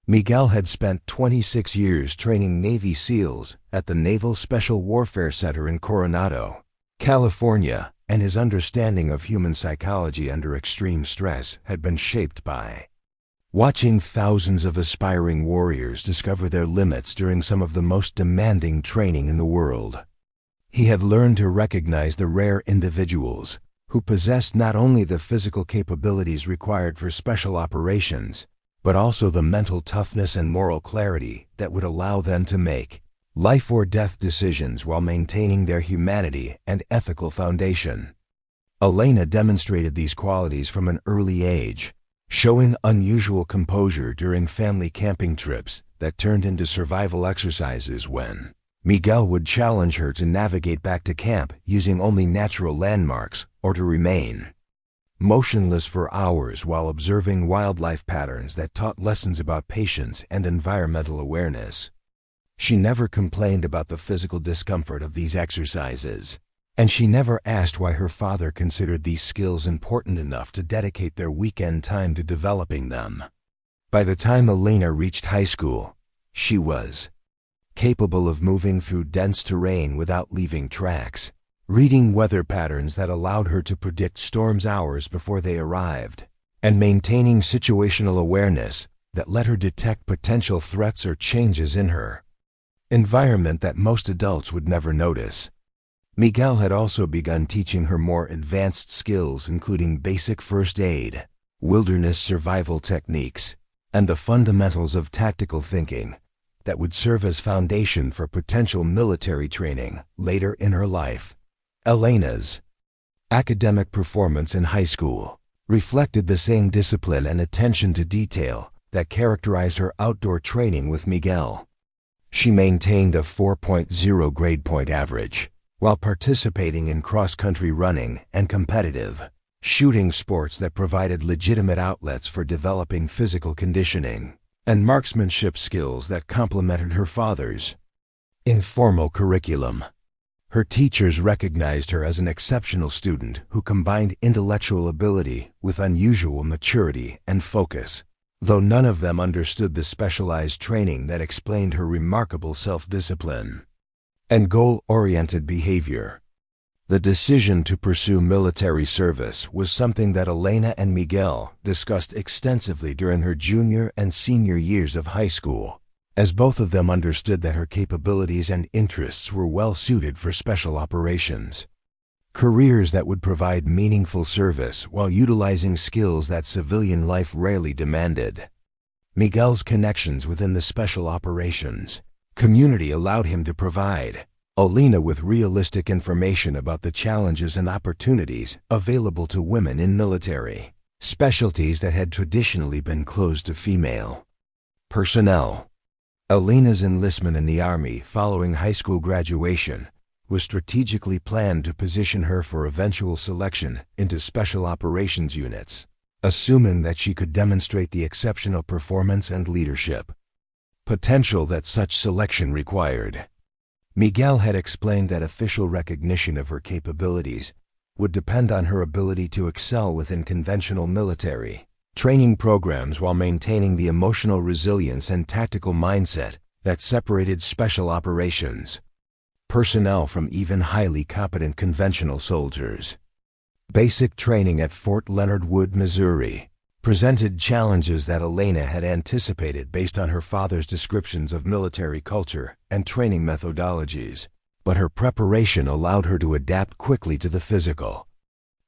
Miguel had spent 26 years training Navy SEALs at the Naval Special Warfare Center in Coronado, California, and his understanding of human psychology under extreme stress had been shaped by watching thousands of aspiring warriors discover their limits during some of the most demanding training in the world. He had learned to recognize the rare individuals who possessed not only the physical capabilities required for special operations, but also the mental toughness and moral clarity that would allow them to make life or death decisions while maintaining their humanity and ethical foundation. Elena demonstrated these qualities from an early age, showing unusual composure during family camping trips that turned into survival exercises when Miguel would challenge her to navigate back to camp using only natural landmarks or to remain motionless for hours while observing wildlife patterns that taught lessons about patience and environmental awareness. She never complained about the physical discomfort of these exercises, and she never asked why her father considered these skills important enough to dedicate their weekend time to developing them. By the time Elena reached high school, she was capable of moving through dense terrain without leaving tracks, reading weather patterns that allowed her to predict storms hours before they arrived, and maintaining situational awareness that let her detect potential threats or changes in her environment that most adults would never notice. Miguel had also begun teaching her more advanced skills, including basic first aid, wilderness survival techniques, and the fundamentals of tactical thinking that would serve as foundation for potential military training later in her life. Elena's academic performance in high school reflected the same discipline and attention to detail that characterized her outdoor training with Miguel. She maintained a 4.0 grade point average while participating in cross-country running and competitive shooting sports that provided legitimate outlets for developing physical conditioning and marksmanship skills that complemented her father's informal curriculum. Her teachers recognized her as an exceptional student who combined intellectual ability with unusual maturity and focus, though none of them understood the specialized training that explained her remarkable self-discipline and goal-oriented behavior. The decision to pursue military service was something that Elena and Miguel discussed extensively during her junior and senior years of high school, as both of them understood that her capabilities and interests were well suited for special operations, careers that would provide meaningful service while utilizing skills that civilian life rarely demanded. Miguel's connections within the special operations community allowed him to provide Elena with realistic information about the challenges and opportunities available to women in military specialties that had traditionally been closed to female personnel. Elena's enlistment in the Army following high school graduation was strategically planned to position her for eventual selection into special operations units, assuming that she could demonstrate the exceptional performance and leadership potential that such selection required. Miguel had explained that official recognition of her capabilities would depend on her ability to excel within conventional military training programs while maintaining the emotional resilience and tactical mindset that separated special operations personnel from even highly competent conventional soldiers. Basic training at Fort Leonard Wood, Missouri, presented challenges that Elena had anticipated based on her father's descriptions of military culture and training methodologies, but her preparation allowed her to adapt quickly to the physical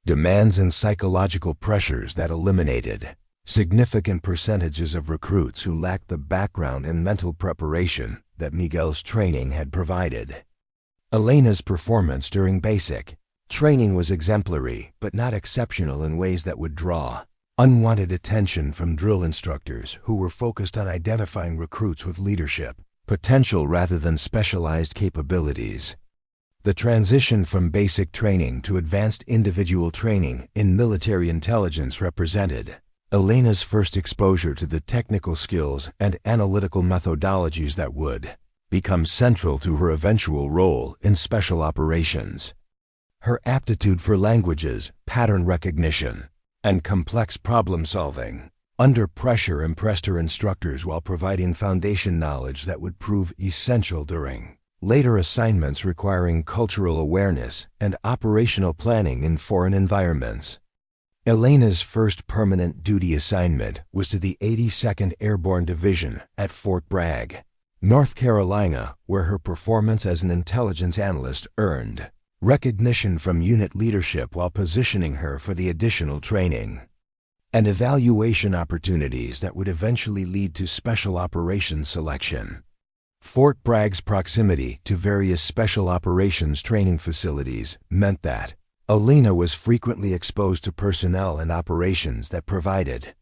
demands and psychological pressures that eliminated significant percentages of recruits who lacked the background and mental preparation that Miguel's training had provided. Elena's performance during basic training was exemplary, but not exceptional in ways that would draw unwanted attention from drill instructors who were focused on identifying recruits with leadership potential rather than specialized capabilities. The transition from basic training to advanced individual training in military intelligence represented Elena's first exposure to the technical skills and analytical methodologies that would become central to her eventual role in special operations. Her aptitude for languages, pattern recognition, and complex problem-solving under pressure impressed her instructors while providing foundation knowledge that would prove essential during later assignments requiring cultural awareness and operational planning in foreign environments. Elena's first permanent duty assignment was to the 82nd Airborne Division at Fort Bragg, North Carolina, where her performance as an intelligence analyst earned recognition from unit leadership while positioning her for the additional training and evaluation opportunities that would eventually lead to special operations selection. Fort Bragg's proximity to various special operations training facilities meant that Elena was frequently exposed to personnel and operations that provided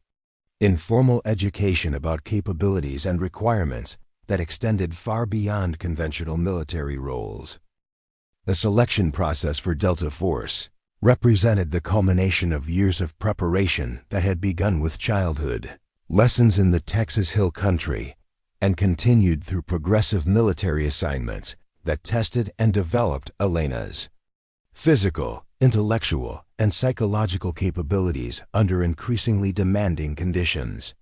informal education about capabilities and requirements that extended far beyond conventional military roles. The selection process for Delta Force represented the culmination of years of preparation that had begun with childhood lessons in the Texas Hill Country and continued through progressive military assignments that tested and developed Elena's physical, intellectual, and psychological capabilities under increasingly demanding conditions.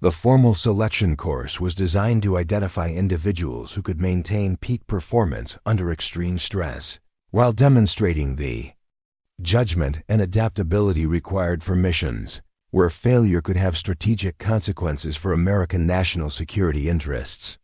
The formal selection course was designed to identify individuals who could maintain peak performance under extreme stress, while demonstrating the judgment and adaptability required for missions where failure could have strategic consequences for American national security interests.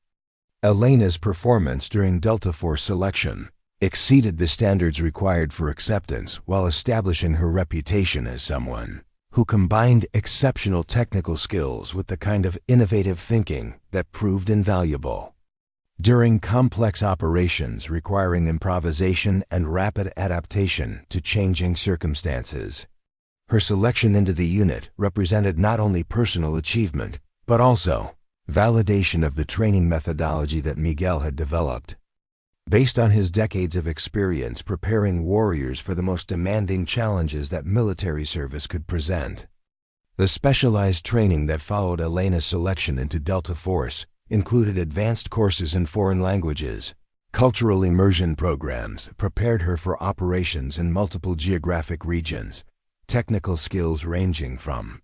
Elena's performance during Delta Force selection exceeded the standards required for acceptance while establishing her reputation as someone who combined exceptional technical skills with the kind of innovative thinking that proved invaluable. During complex operations requiring improvisation and rapid adaptation to changing circumstances, her selection into the unit represented not only personal achievement, but also validation of the training methodology that Miguel had developed. Based on his decades of experience preparing warriors for the most demanding challenges that military service could present, the specialized training that followed Elena's selection into Delta Force included advanced courses in foreign languages. Cultural immersion programs prepared her for operations in multiple geographic regions, technical skills ranging from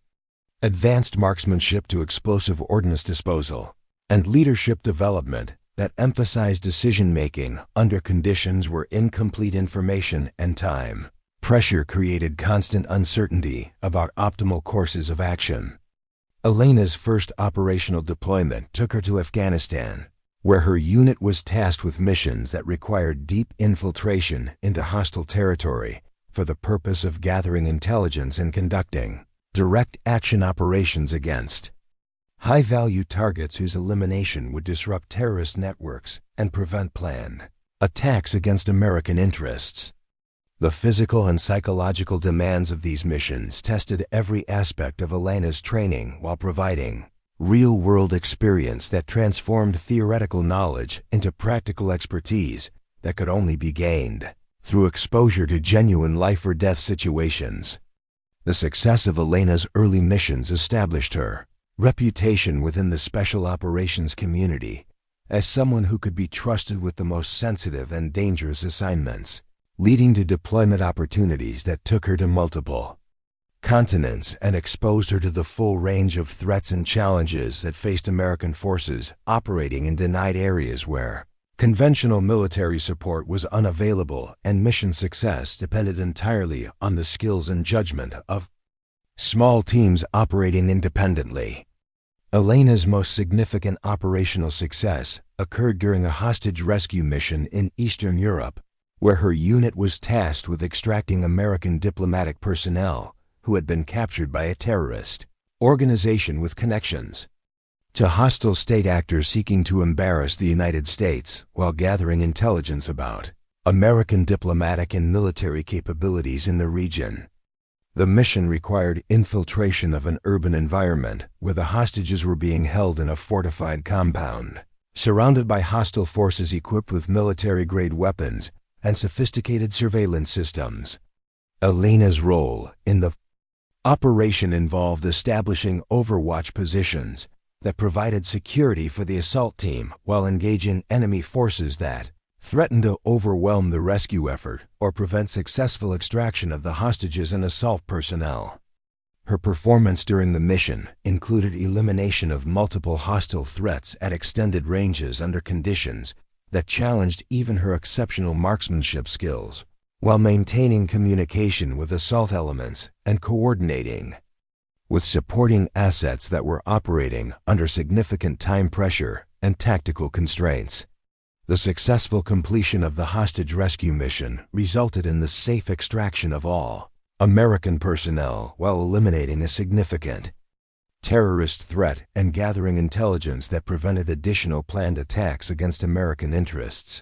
advanced marksmanship to explosive ordnance disposal, and leadership development that emphasized decision-making under conditions where incomplete information and time pressure created constant uncertainty about optimal courses of action. Elena's first operational deployment took her to Afghanistan, where her unit was tasked with missions that required deep infiltration into hostile territory for the purpose of gathering intelligence and conducting direct action operations against high-value targets whose elimination would disrupt terrorist networks and prevent planned attacks against American interests. The physical and psychological demands of these missions tested every aspect of Elena's training while providing real-world experience that transformed theoretical knowledge into practical expertise that could only be gained through exposure to genuine life-or-death situations. The success of Elena's early missions established her reputation within the special operations community as someone who could be trusted with the most sensitive and dangerous assignments, leading to deployment opportunities that took her to multiple continents and exposed her to the full range of threats and challenges that faced American forces operating in denied areas where conventional military support was unavailable and mission success depended entirely on the skills and judgment of small teams operating independently. Elena's most significant operational success occurred during a hostage rescue mission in Eastern Europe, where her unit was tasked with extracting American diplomatic personnel who had been captured by a terrorist organization with connections to hostile state actors seeking to embarrass the United States while gathering intelligence about American diplomatic and military capabilities in the region. The mission required infiltration of an urban environment where the hostages were being held in a fortified compound, surrounded by hostile forces equipped with military-grade weapons and sophisticated surveillance systems. Elena's role in the operation involved establishing overwatch positions that provided security for the assault team while engaging enemy forces that threatened to overwhelm the rescue effort or prevent successful extraction of the hostages and assault personnel. Her performance during the mission included elimination of multiple hostile threats at extended ranges under conditions that challenged even her exceptional marksmanship skills, while maintaining communication with assault elements and coordinating with supporting assets that were operating under significant time pressure and tactical constraints. The successful completion of the hostage rescue mission resulted in the safe extraction of all American personnel while eliminating a significant terrorist threat and gathering intelligence that prevented additional planned attacks against American interests.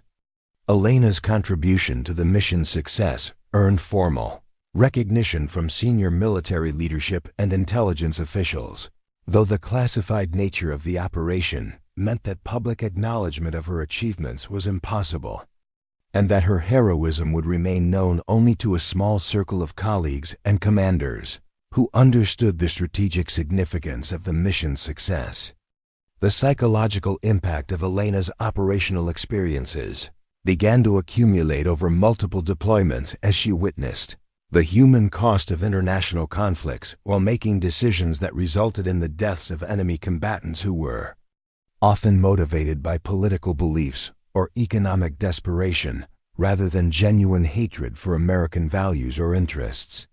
Elena's contribution to the mission's success earned formal recognition from senior military leadership and intelligence officials, though the classified nature of the operation meant that public acknowledgement of her achievements was impossible, and that her heroism would remain known only to a small circle of colleagues and commanders who understood the strategic significance of the mission's success. The psychological impact of Elena's operational experiences began to accumulate over multiple deployments as she witnessed the human cost of international conflicts while making decisions that resulted in the deaths of enemy combatants who were often motivated by political beliefs or economic desperation rather than genuine hatred for American values or interests.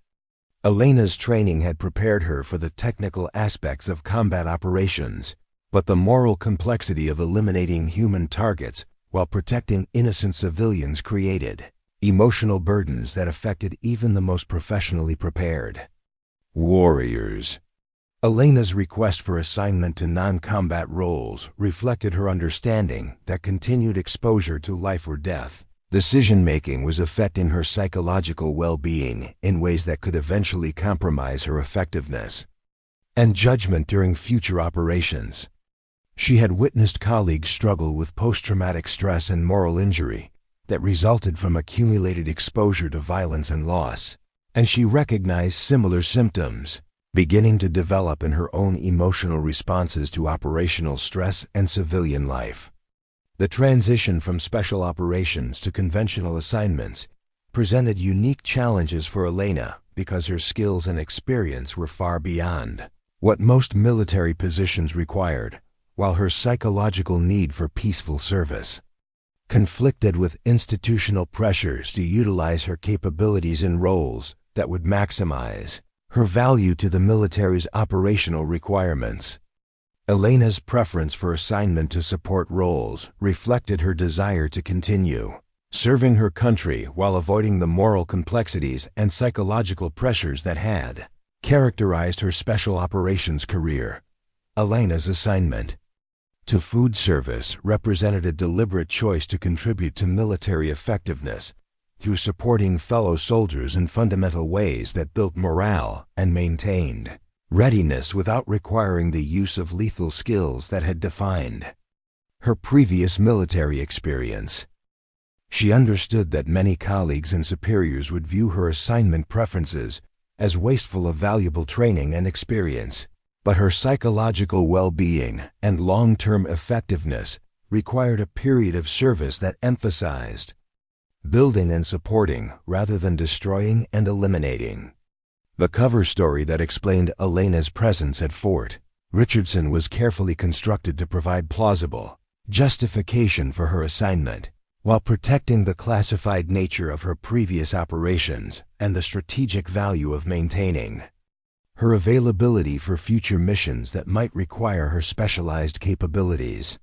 Elena's training had prepared her for the technical aspects of combat operations, but the moral complexity of eliminating human targets while protecting innocent civilians created emotional burdens that affected even the most professionally prepared warriors. Elena's request for assignment to non-combat roles reflected her understanding that continued exposure to life or death decision-making was affecting her psychological well-being in ways that could eventually compromise her effectiveness and judgment during future operations. She had witnessed colleagues struggle with post-traumatic stress and moral injury that resulted from accumulated exposure to violence and loss, and she recognized similar symptoms beginning to develop in her own emotional responses to operational stress and civilian life. The transition from special operations to conventional assignments presented unique challenges for Elena because her skills and experience were far beyond what most military positions required, while her psychological need for peaceful service conflicted with institutional pressures to utilize her capabilities in roles that would maximize her value to the military's operational requirements. Elena's preference for assignment to support roles reflected her desire to continue serving her country while avoiding the moral complexities and psychological pressures that had characterized her special operations career. Elena's assignment to food service represented a deliberate choice to contribute to military effectiveness through supporting fellow soldiers in fundamental ways that built morale and maintained readiness without requiring the use of lethal skills that had defined her previous military experience. She understood that many colleagues and superiors would view her assignment preferences as wasteful of valuable training and experience, but her psychological well-being and long-term effectiveness required a period of service that emphasized building and supporting rather than destroying and eliminating. The cover story that explained Elena's presence at Fort Richardson was carefully constructed to provide plausible justification for her assignment, while protecting the classified nature of her previous operations and the strategic value of maintaining her availability for future missions that might require her specialized capabilities.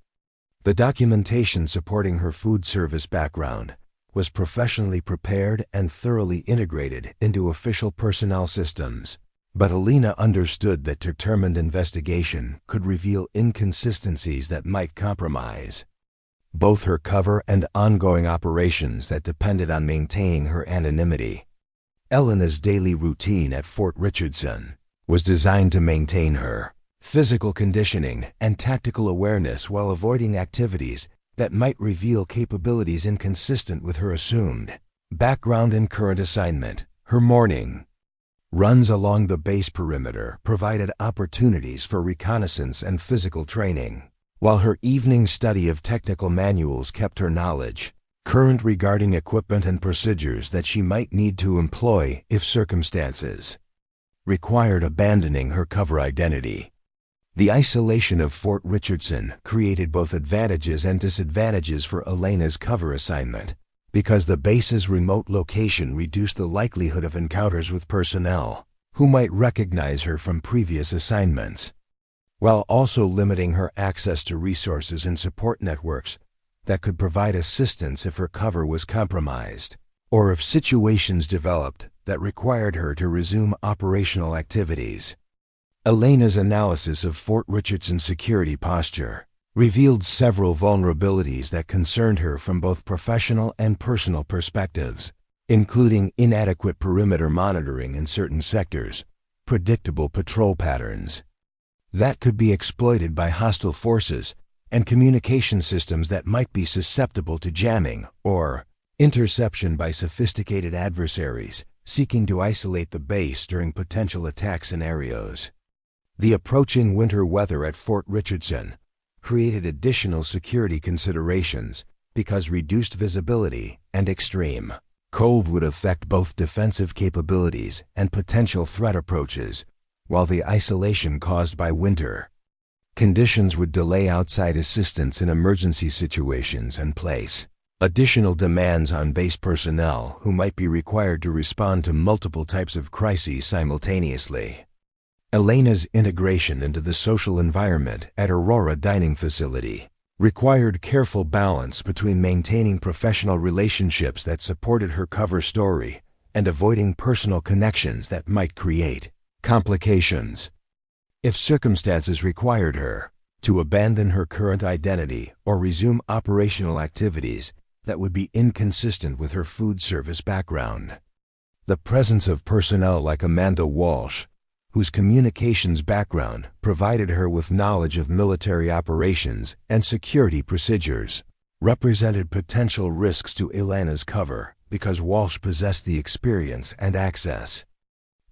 The documentation supporting her food service background was professionally prepared and thoroughly integrated into official personnel systems, but Elena understood that determined investigation could reveal inconsistencies that might compromise both her cover and ongoing operations that depended on maintaining her anonymity. Elena's daily routine at Fort Richardson was designed to maintain her physical conditioning and tactical awareness while avoiding activities that might reveal capabilities inconsistent with her assumed background and current assignment. Her morning runs along the base perimeter provided opportunities for reconnaissance and physical training, while her evening study of technical manuals kept her knowledge current regarding equipment and procedures that she might need to employ if circumstances required abandoning her cover identity. The isolation of Fort Richardson created both advantages and disadvantages for Elena's cover assignment, because the base's remote location reduced the likelihood of encounters with personnel who might recognize her from previous assignments, while also limiting her access to resources and support networks that could provide assistance if her cover was compromised, or if situations developed that required her to resume operational activities. Elena's analysis of Fort Richardson's security posture revealed several vulnerabilities that concerned her from both professional and personal perspectives, including inadequate perimeter monitoring in certain sectors, predictable patrol patterns that could be exploited by hostile forces, and communication systems that might be susceptible to jamming or interception by sophisticated adversaries seeking to isolate the base during potential attack scenarios. The approaching winter weather at Fort Richardson created additional security considerations because reduced visibility and extreme cold would affect both defensive capabilities and potential threat approaches, while the isolation caused by winter conditions would delay outside assistance in emergency situations and place Additional demands on base personnel who might be required to respond to multiple types of crises simultaneously. Elena's integration into the social environment at Aurora Dining Facility required careful balance between maintaining professional relationships that supported her cover story and avoiding personal connections that might create complications. If circumstances required her to abandon her current identity or resume operational activities that would be inconsistent with her food service background. The presence of personnel like Amanda Walsh, whose communications background provided her with knowledge of military operations and security procedures, represented potential risks to Elena's cover because Walsh possessed the experience and access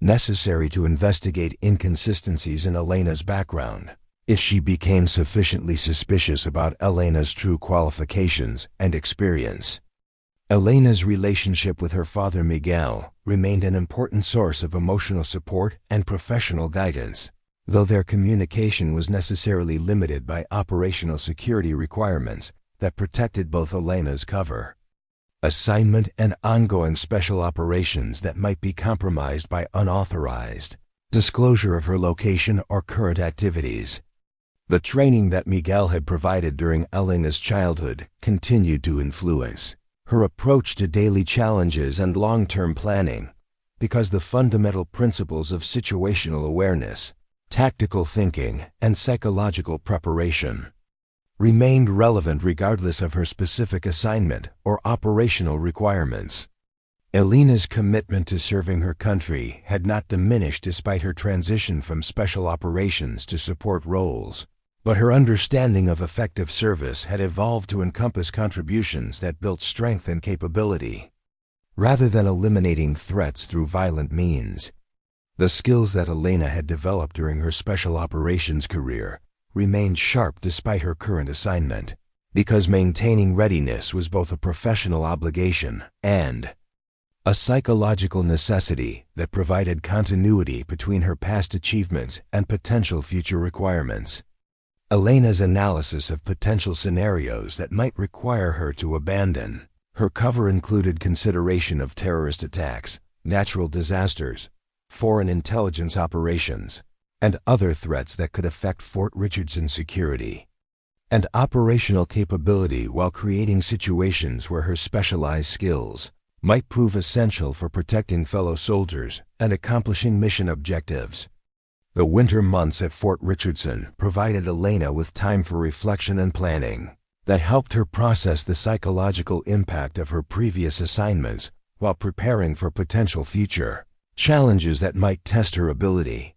necessary to investigate inconsistencies in Elena's background if she became sufficiently suspicious about Elena's true qualifications and experience. Elena's relationship with her father Miguel remained an important source of emotional support and professional guidance, though their communication was necessarily limited by operational security requirements that protected both Elena's cover assignment and ongoing special operations that might be compromised by unauthorized disclosure of her location or current activities. The training that Miguel had provided during Elena's childhood continued to influence her approach to daily challenges and long-term planning, because the fundamental principles of situational awareness, tactical thinking, and psychological preparation remained relevant regardless of her specific assignment or operational requirements. Elena's commitment to serving her country had not diminished despite her transition from special operations to support roles, but her understanding of effective service had evolved to encompass contributions that built strength and capability, rather than eliminating threats through violent means. The skills that Elena had developed during her special operations career remained sharp despite her current assignment, because maintaining readiness was both a professional obligation and a psychological necessity that provided continuity between her past achievements and potential future requirements. Elena's analysis of potential scenarios that might require her to abandon her cover included consideration of terrorist attacks, natural disasters, foreign intelligence operations, and other threats that could affect Fort Richardson's security and operational capability, while creating situations where her specialized skills might prove essential for protecting fellow soldiers and accomplishing mission objectives. The winter months at Fort Richardson provided Elena with time for reflection and planning that helped her process the psychological impact of her previous assignments while preparing for potential future challenges that might test her ability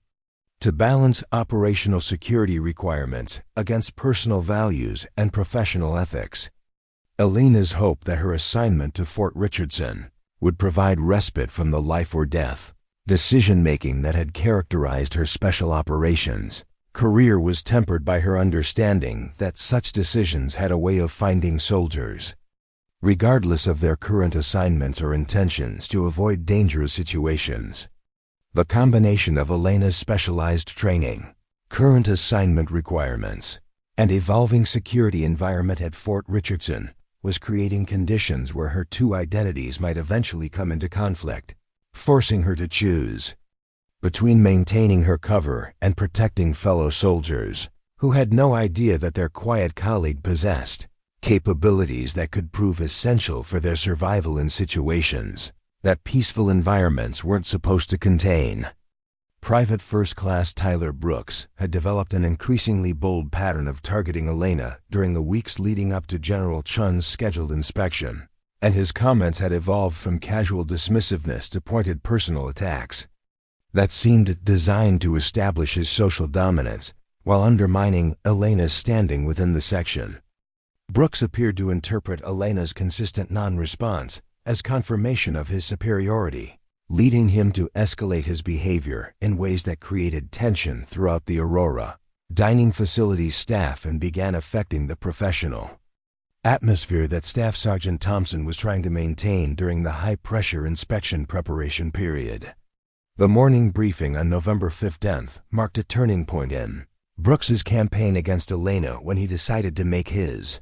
to balance operational security requirements against personal values and professional ethics. Elena's hope that her assignment to Fort Richardson would provide respite from the life or death decision-making that had characterized her special operations career was tempered by her understanding that such decisions had a way of finding soldiers, regardless of their current assignments or intentions, to avoid dangerous situations. The combination of Elena's specialized training, current assignment requirements, and evolving security environment at Fort Richardson was creating conditions where her two identities might eventually come into conflict, forcing her to choose between maintaining her cover and protecting fellow soldiers who had no idea that their quiet colleague possessed capabilities that could prove essential for their survival in situations that peaceful environments weren't supposed to contain. Private First Class Tyler Brooks had developed an increasingly bold pattern of targeting Elena during the weeks leading up to General Chun's scheduled inspection, and his comments had evolved from casual dismissiveness to pointed personal attacks that seemed designed to establish his social dominance while undermining Elena's standing within the section. Brooks appeared to interpret Elena's consistent non-response as confirmation of his superiority, leading him to escalate his behavior in ways that created tension throughout the Aurora Dining Facility staff and began affecting the professional atmosphere that Staff Sergeant Thompson was trying to maintain during the high-pressure inspection preparation period. The morning briefing on November 15th marked a turning point in Brooks's campaign against Elena when he decided to make his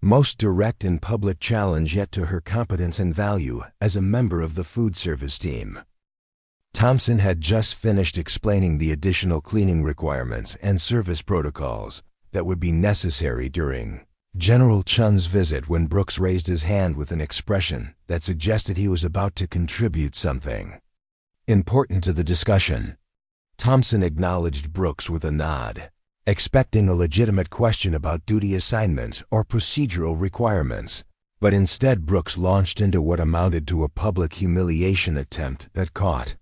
most direct and public challenge yet to her competence and value as a member of the food service team. Thompson had just finished explaining the additional cleaning requirements and service protocols that would be necessary during General Chun's visit when Brooks raised his hand with an expression that suggested he was about to contribute something important to the discussion. Thompson acknowledged Brooks with a nod, expecting a legitimate question about duty assignments or procedural requirements, but instead Brooks launched into what amounted to a public humiliation attempt that caught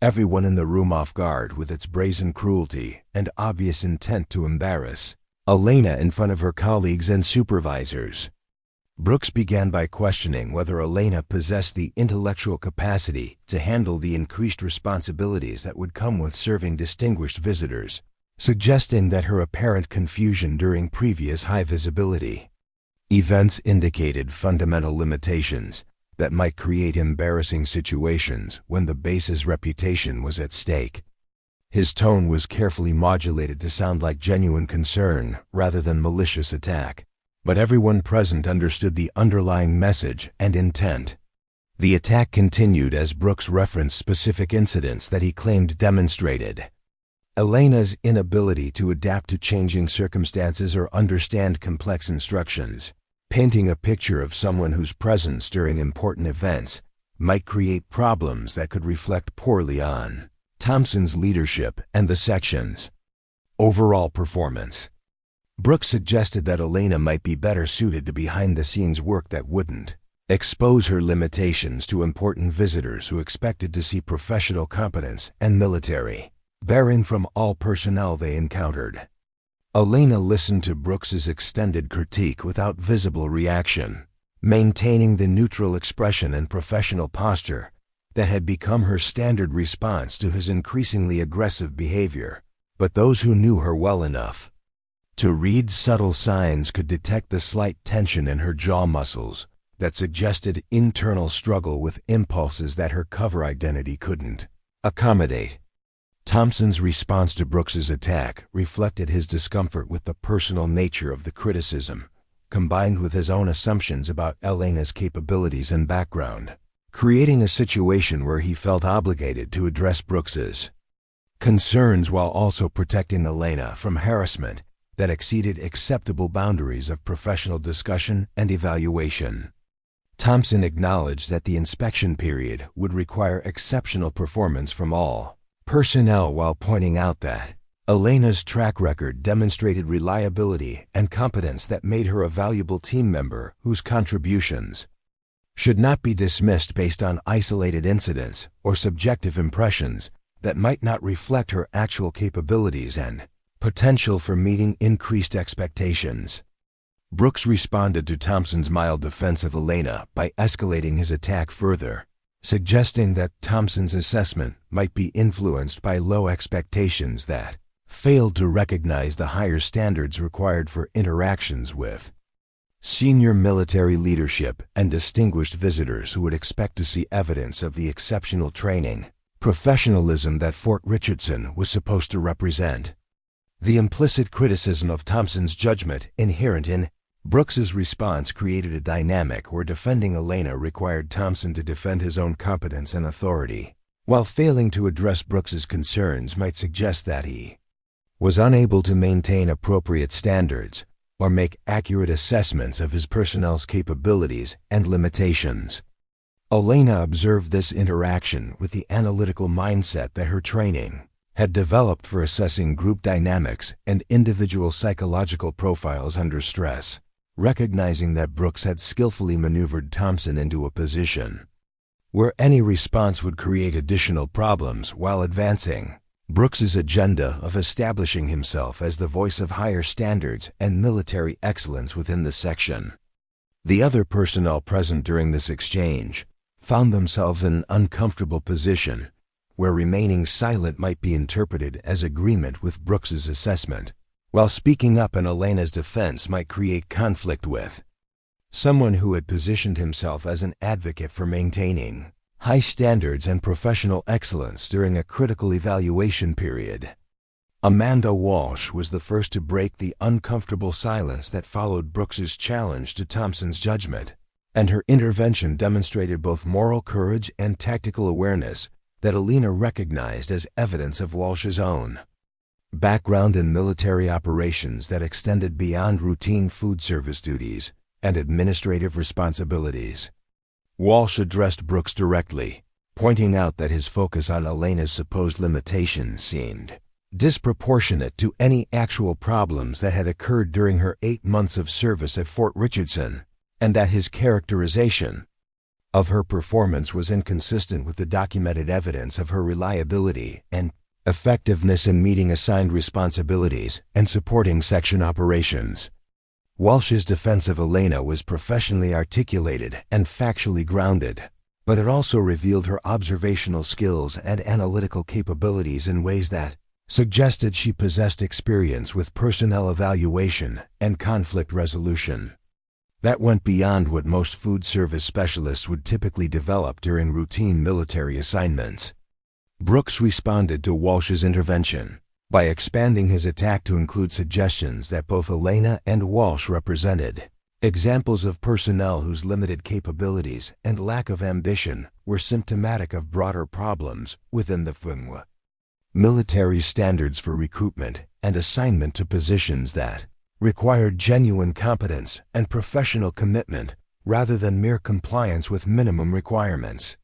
everyone in the room off guard with its brazen cruelty and obvious intent to embarrass Elena in front of her colleagues and supervisors. Brooks began by questioning whether Elena possessed the intellectual capacity to handle the increased responsibilities that would come with serving distinguished visitors, suggesting that her apparent confusion during previous high-visibility events indicated fundamental limitations that might create embarrassing situations when the base's reputation was at stake. His tone was carefully modulated to sound like genuine concern rather than malicious attack, but everyone present understood the underlying message and intent. The attack continued as Brooks referenced specific incidents that he claimed demonstrated Elena's inability to adapt to changing circumstances or understand complex instructions, painting a picture of someone whose presence during important events might create problems that could reflect poorly on Thompson's leadership and the section's overall performance. Brooks suggested that Elena might be better suited to behind-the-scenes work that wouldn't expose her limitations to important visitors who expected to see professional competence and military bearing from all personnel they encountered. Elena listened to Brooks's extended critique without visible reaction, maintaining the neutral expression and professional posture that had become her standard response to his increasingly aggressive behavior. But those who knew her well enough to read subtle signs could detect the slight tension in her jaw muscles that suggested internal struggle with impulses that her cover identity couldn't accommodate. Thompson's response to Brooks's attack reflected his discomfort with the personal nature of the criticism, combined with his own assumptions about Elena's capabilities and background, creating a situation where he felt obligated to address Brooks's concerns while also protecting Elena from harassment that exceeded acceptable boundaries of professional discussion and evaluation. Thompson acknowledged that the inspection period would require exceptional performance from all personnel while pointing out that Elena's track record demonstrated reliability and competence that made her a valuable team member whose contributions should not be dismissed based on isolated incidents or subjective impressions that might not reflect her actual capabilities and potential for meeting increased expectations. Brooks responded to Thompson's mild defense of Elena by escalating his attack further, suggesting that Thompson's assessment might be influenced by low expectations that failed to recognize the higher standards required for interactions with senior military leadership and distinguished visitors who would expect to see evidence of the exceptional training, professionalism that Fort Richardson was supposed to represent. The implicit criticism of Thompson's judgment inherent in Brooks's response created a dynamic where defending Elena required Thompson to defend his own competence and authority, while failing to address Brooks's concerns might suggest that he was unable to maintain appropriate standards or make accurate assessments of his personnel's capabilities and limitations. Elena observed this interaction with the analytical mindset that her training had developed for assessing group dynamics and individual psychological profiles under stress, recognizing that Brooks had skillfully maneuvered Thompson into a position where any response would create additional problems while advancing Brooks's agenda of establishing himself as the voice of higher standards and military excellence within the section. The other personnel present during this exchange found themselves in an uncomfortable position where remaining silent might be interpreted as agreement with Brooks's assessment, while speaking up in Elena's defense might create conflict with someone who had positioned himself as an advocate for maintaining high standards and professional excellence during a critical evaluation period. Amanda Walsh was the first to break the uncomfortable silence that followed Brooks's challenge to Thompson's judgment, and her intervention demonstrated both moral courage and tactical awareness that Elena recognized as evidence of Walsh's own background in military operations that extended beyond routine food service duties and administrative responsibilities. Walsh addressed Brooks directly, pointing out that his focus on Elena's supposed limitations seemed disproportionate to any actual problems that had occurred during her 8 months of service at Fort Richardson, and that his characterization of her performance was inconsistent with the documented evidence of her reliability and effectiveness in meeting assigned responsibilities and supporting section operations. Walsh's defense of Elena was professionally articulated and factually grounded, but it also revealed her observational skills and analytical capabilities in ways that suggested she possessed experience with personnel evaluation and conflict resolution. That went beyond what most food service specialists would typically develop during routine military assignments. Brooks responded to Walsh's intervention by expanding his attack to include suggestions that both Elena and Walsh represented examples of personnel whose limited capabilities and lack of ambition were symptomatic of broader problems within the military standards for recruitment and assignment to positions that required genuine competence and professional commitment rather than mere compliance with minimum requirements.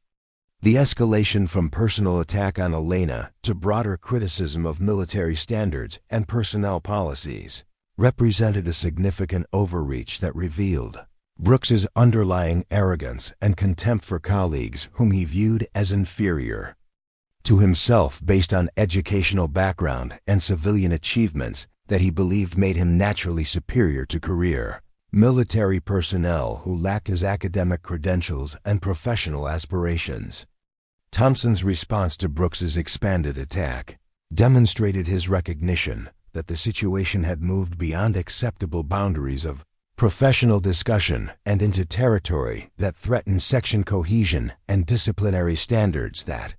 The escalation from personal attack on Elena to broader criticism of military standards and personnel policies represented a significant overreach that revealed Brooks's underlying arrogance and contempt for colleagues whom he viewed as inferior to himself based on educational background and civilian achievements that he believed made him naturally superior to career military personnel who lacked his academic credentials and professional aspirations. Thompson's response to Brooks's expanded attack demonstrated his recognition that the situation had moved beyond acceptable boundaries of professional discussion and into territory that threatened section cohesion and disciplinary standards that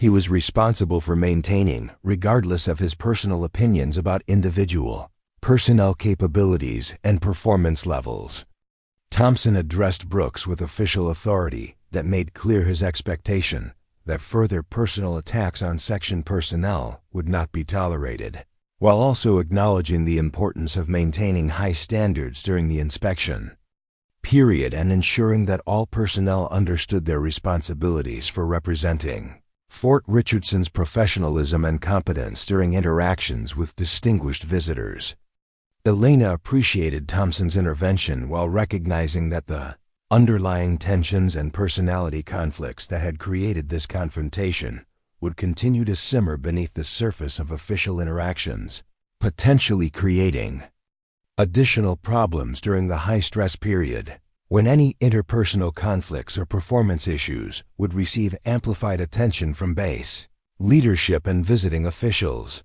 he was responsible for maintaining, regardless of his personal opinions about individual personnel capabilities and performance levels. Thompson addressed Brooks with official authority that made clear his expectation that further personal attacks on section personnel would not be tolerated, while also acknowledging the importance of maintaining high standards during the inspection period and ensuring that all personnel understood their responsibilities for representing Fort Richardson's professionalism and competence during interactions with distinguished visitors. Elena appreciated Thompson's intervention while recognizing that the underlying tensions and personality conflicts that had created this confrontation would continue to simmer beneath the surface of official interactions, potentially creating additional problems during the high-stress period, when any interpersonal conflicts or performance issues would receive amplified attention from base leadership and visiting officials.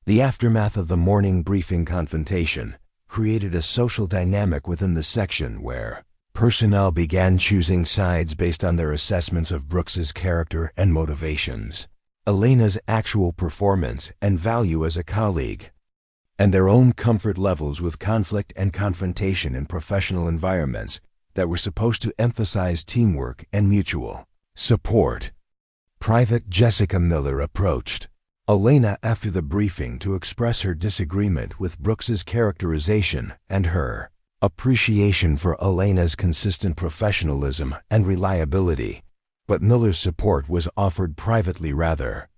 The aftermath of the morning briefing confrontation created a social dynamic within the section where personnel began choosing sides based on their assessments of Brooks's character and motivations, Elena's actual performance and value as a colleague, and their own comfort levels with conflict and confrontation in professional environments that were supposed to emphasize teamwork and mutual support. Private Jessica Miller approached Elena after the briefing to express her disagreement with Brooks's characterization and her appreciation for Elena's consistent professionalism and reliability, but Miller's support was offered privately rather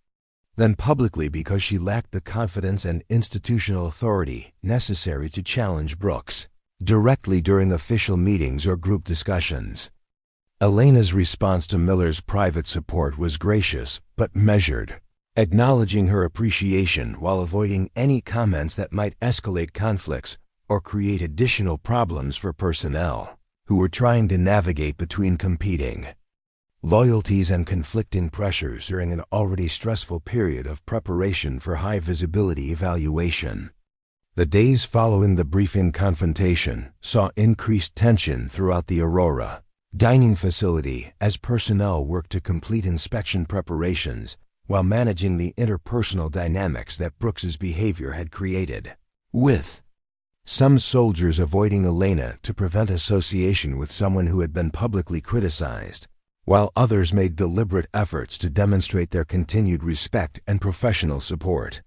than publicly because she lacked the confidence and institutional authority necessary to challenge Brooks directly during official meetings or group discussions. Elena's response to Miller's private support was gracious but measured, acknowledging her appreciation while avoiding any comments that might escalate conflicts or create additional problems for personnel who were trying to navigate between competing loyalties and conflicting pressures during an already stressful period of preparation for high-visibility evaluation. The days following the briefing confrontation saw increased tension throughout the Aurora Dining Facility as personnel worked to complete inspection preparations while managing the interpersonal dynamics that Brooks's behavior had created, with some soldiers avoiding Elena to prevent association with someone who had been publicly criticized, while others made deliberate efforts to demonstrate their continued respect and professional support.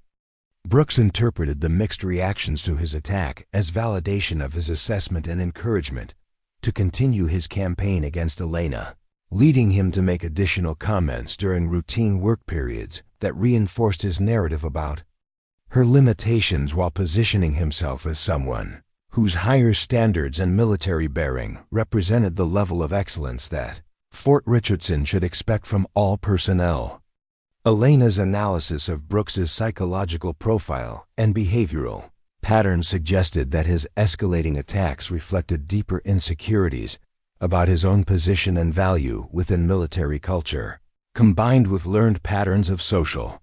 Brooks interpreted the mixed reactions to his attack as validation of his assessment and encouragement to continue his campaign against Elena, leading him to make additional comments during routine work periods that reinforced his narrative about her limitations, while positioning himself as someone whose higher standards and military bearing represented the level of excellence that Fort Richardson should expect from all personnel. Elena's analysis of Brooks's psychological profile and behavioral patterns suggested that his escalating attacks reflected deeper insecurities about his own position and value within military culture, combined with learned patterns of social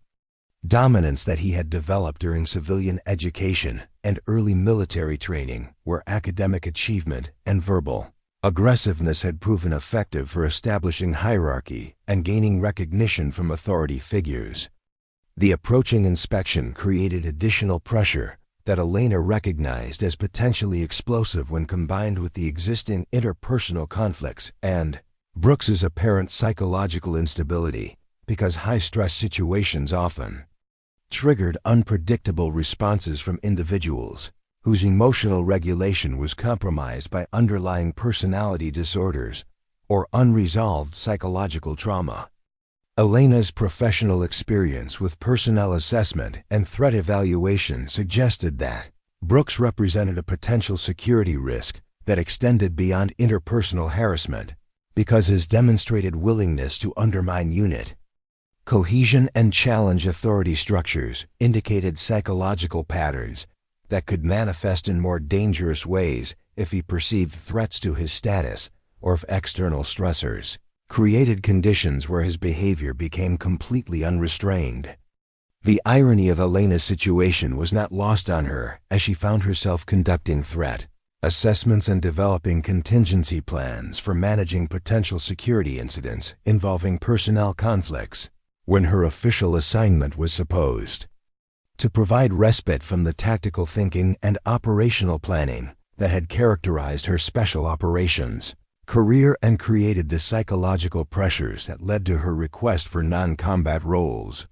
dominance that he had developed during civilian education and early military training, where academic achievement and verbal aggressiveness had proven effective for establishing hierarchy and gaining recognition from authority figures. The approaching inspection created additional pressure that Elena recognized as potentially explosive when combined with the existing interpersonal conflicts and Brooks's apparent psychological instability, because high-stress situations often triggered unpredictable responses from individuals whose emotional regulation was compromised by underlying personality disorders or unresolved psychological trauma. Elena's professional experience with personnel assessment and threat evaluation suggested that Brooks represented a potential security risk that extended beyond interpersonal harassment, because his demonstrated willingness to undermine unit cohesion and challenge authority structures indicated psychological patterns that could manifest in more dangerous ways if he perceived threats to his status or if external stressors created conditions where his behavior became completely unrestrained. The irony of Elena's situation was not lost on her as she found herself conducting threat assessments and developing contingency plans for managing potential security incidents involving personnel conflicts, when her official assignment was supposed to provide respite from the tactical thinking and operational planning that had characterized her special operations career and created the psychological pressures that led to her request for non-combat roles.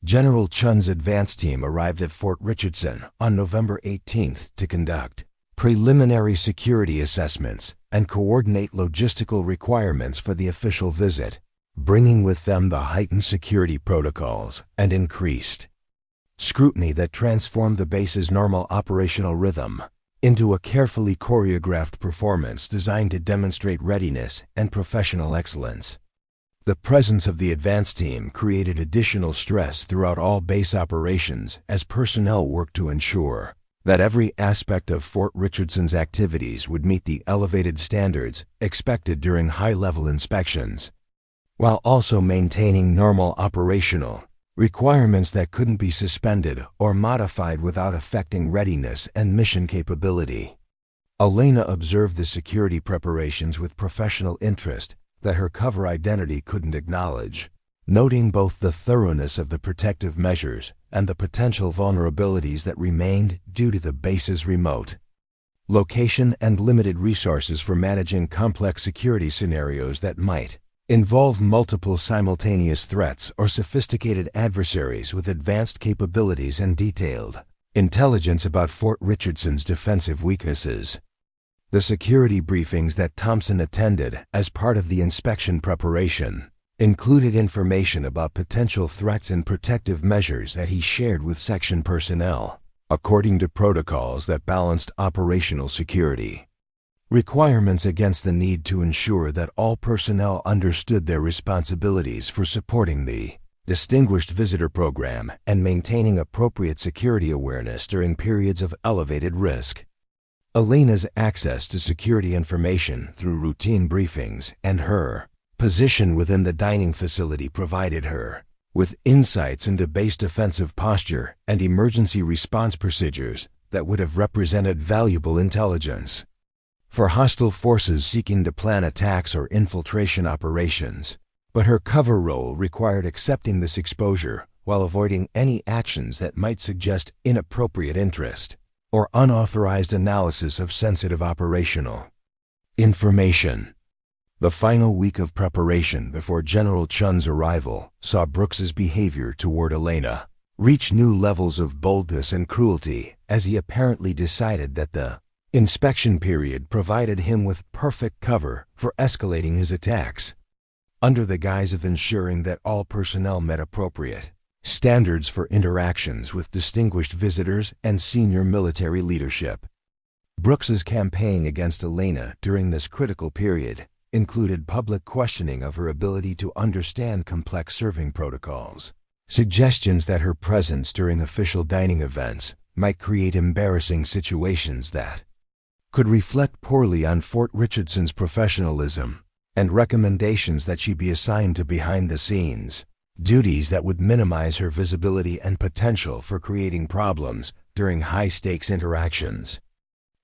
General Chun's advance team arrived at Fort Richardson on November 18th to conduct preliminary security assessments and coordinate logistical requirements for the official visit, bringing with them the heightened security protocols and increased scrutiny that transformed the base's normal operational rhythm into a carefully choreographed performance designed to demonstrate readiness and professional excellence. The presence of the advance team created additional stress throughout all base operations as personnel worked to ensure that every aspect of Fort Richardson's activities would meet the elevated standards expected during high-level inspections, while also maintaining normal operational requirements that couldn't be suspended or modified without affecting readiness and mission capability. Elena observed the security preparations with professional interest that her cover identity couldn't acknowledge, noting both the thoroughness of the protective measures and the potential vulnerabilities that remained due to the base's remote location and limited resources for managing complex security scenarios that might involve multiple simultaneous threats or sophisticated adversaries with advanced capabilities and detailed intelligence about Fort Richardson's defensive weaknesses. The security briefings that Thompson attended as part of the inspection preparation included information about potential threats and protective measures that he shared with section personnel, according to protocols that balanced operational security requirements against the need to ensure that all personnel understood their responsibilities for supporting the Distinguished Visitor Program and maintaining appropriate security awareness during periods of elevated risk. Elena's access to security information through routine briefings and her position within the dining facility provided her with insights into base defensive posture and emergency response procedures that would have represented valuable intelligence for hostile forces seeking to plan attacks or infiltration operations. But her cover role required accepting this exposure while avoiding any actions that might suggest inappropriate interest or unauthorized analysis of sensitive operational information. The final week of preparation before General Chun's arrival saw Brooks's behavior toward Elena reach new levels of boldness and cruelty as he apparently decided that the inspection period provided him with perfect cover for escalating his attacks. Under the guise of ensuring that all personnel met appropriate standards for interactions with distinguished visitors and senior military leadership. Brooks's campaign against Elena during this critical period included public questioning of her ability to understand complex serving protocols, suggestions that her presence during official dining events might create embarrassing situations that could reflect poorly on Fort Richardson's professionalism, and recommendations that she be assigned to behind-the-scenes duties that would minimize her visibility and potential for creating problems during high-stakes interactions.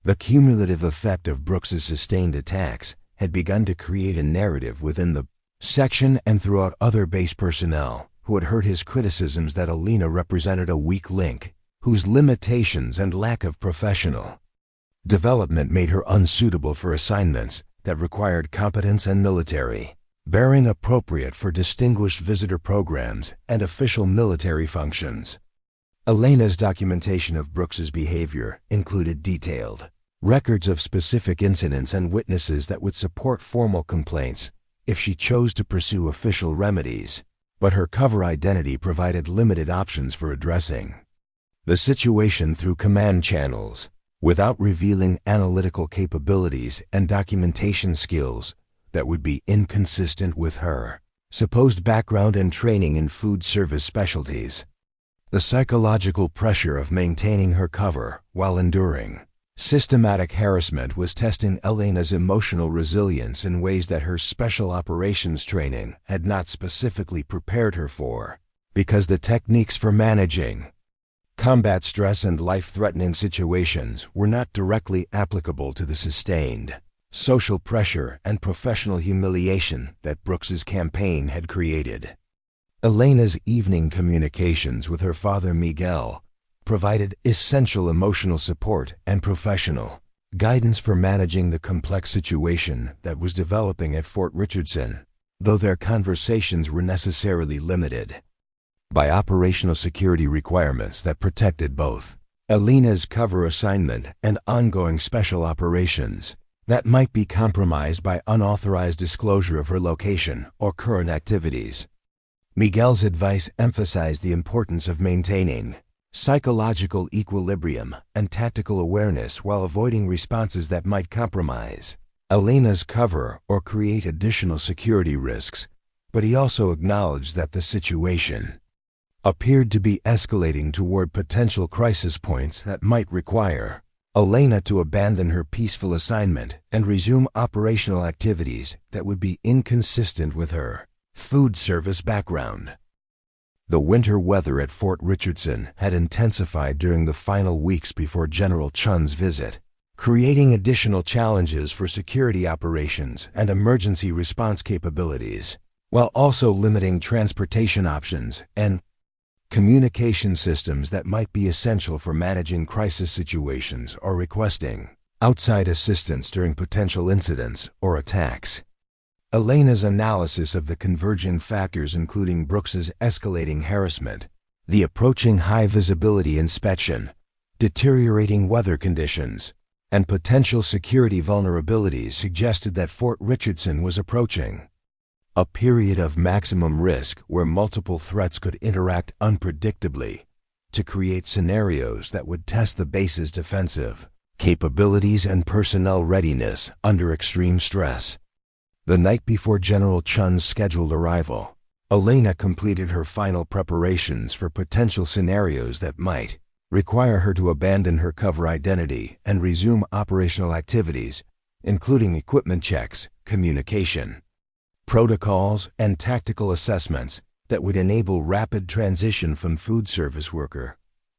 The cumulative effect of Brooks's sustained attacks had begun to create a narrative within the section and throughout other base personnel who had heard his criticisms that Elena represented a weak link, whose limitations and lack of professional development made her unsuitable for assignments that required competence and military bearing appropriate for distinguished visitor programs and official military functions. Elena's documentation of Brooks's behavior included detailed records of specific incidents and witnesses that would support formal complaints if she chose to pursue official remedies, but her cover identity provided limited options for addressing the situation through command channels, without revealing analytical capabilities and documentation skills that would be inconsistent with her supposed background and training in food service specialties. The psychological pressure of maintaining her cover while enduring systematic harassment was testing Elena's emotional resilience in ways that her special operations training had not specifically prepared her for, because the techniques for managing combat stress and life-threatening situations were not directly applicable to the sustained social pressure and professional humiliation that Brooks's campaign had created. Elena's evening communications with her father Miguel provided essential emotional support and professional guidance for managing the complex situation that was developing at Fort Richardson, though their conversations were necessarily limited by operational security requirements that protected both Elena's cover assignment and ongoing special operations that might be compromised by unauthorized disclosure of her location or current activities. Miguel's advice emphasized the importance of maintaining psychological equilibrium and tactical awareness while avoiding responses that might compromise Elena's cover or create additional security risks, but he also acknowledged that the situation appeared to be escalating toward potential crisis points that might require Elena to abandon her peaceful assignment and resume operational activities that would be inconsistent with her food service background. The winter weather at Fort Richardson had intensified during the final weeks before General Chun's visit, creating additional challenges for security operations and emergency response capabilities, while also limiting transportation options and communication systems that might be essential for managing crisis situations or requesting outside assistance during potential incidents or attacks. Elena's analysis of the converging factors including Brooks's escalating harassment, the approaching high-visibility inspection, deteriorating weather conditions, and potential security vulnerabilities suggested that Fort Richardson was approaching a period of maximum risk where multiple threats could interact unpredictably to create scenarios that would test the base's defensive capabilities and personnel readiness under extreme stress. The night before General Chun's scheduled arrival, Elena completed her final preparations for potential scenarios that might require her to abandon her cover identity and resume operational activities, including equipment checks, communication protocols, and tactical assessments that would enable rapid transition from food service worker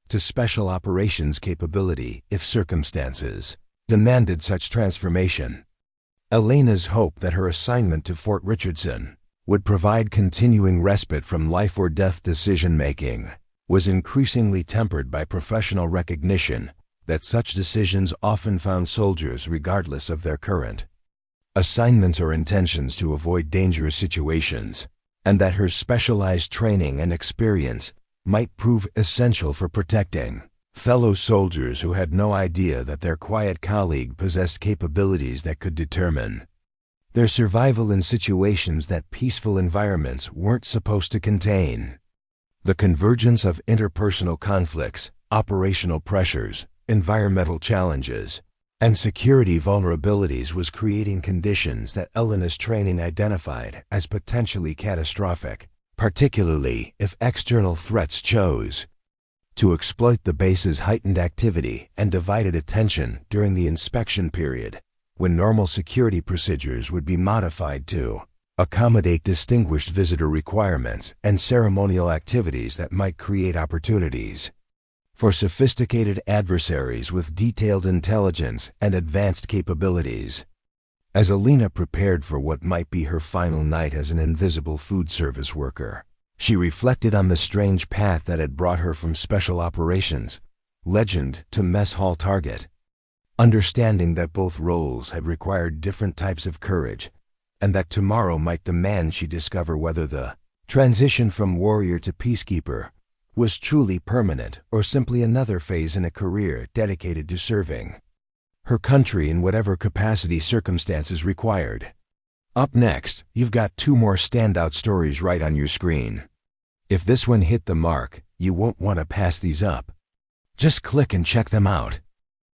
to special operations capability if circumstances demanded such transformation. Elena's hope that her assignment to Fort Richardson would provide continuing respite from life or death decision-making, was increasingly tempered by professional recognition that such decisions often found soldiers regardless of their current assignments or intentions to avoid dangerous situations, and that her specialized training and experience might prove essential for protecting fellow soldiers who had no idea that their quiet colleague possessed capabilities that could determine their survival in situations that peaceful environments weren't supposed to contain. The convergence of interpersonal conflicts, operational pressures, environmental challenges, and security vulnerabilities was creating conditions that Elena's training identified as potentially catastrophic, particularly if external threats chose to exploit the base's heightened activity and divided attention during the inspection period, when normal security procedures would be modified to accommodate distinguished visitor requirements and ceremonial activities that might create opportunities for sophisticated adversaries with detailed intelligence and advanced capabilities. As Elena prepared for what might be her final night as an invisible food service worker, she reflected on the strange path that had brought her from special operations legend to mess hall target. Understanding that both roles had required different types of courage, and that tomorrow might demand she discover whether the transition from warrior to peacekeeper was truly permanent or simply another phase in a career dedicated to serving her country in whatever capacity circumstances required. Up next, you've got 2 more standout stories right on your screen. If this one hit the mark, you won't want to pass these up. Just click and check them out.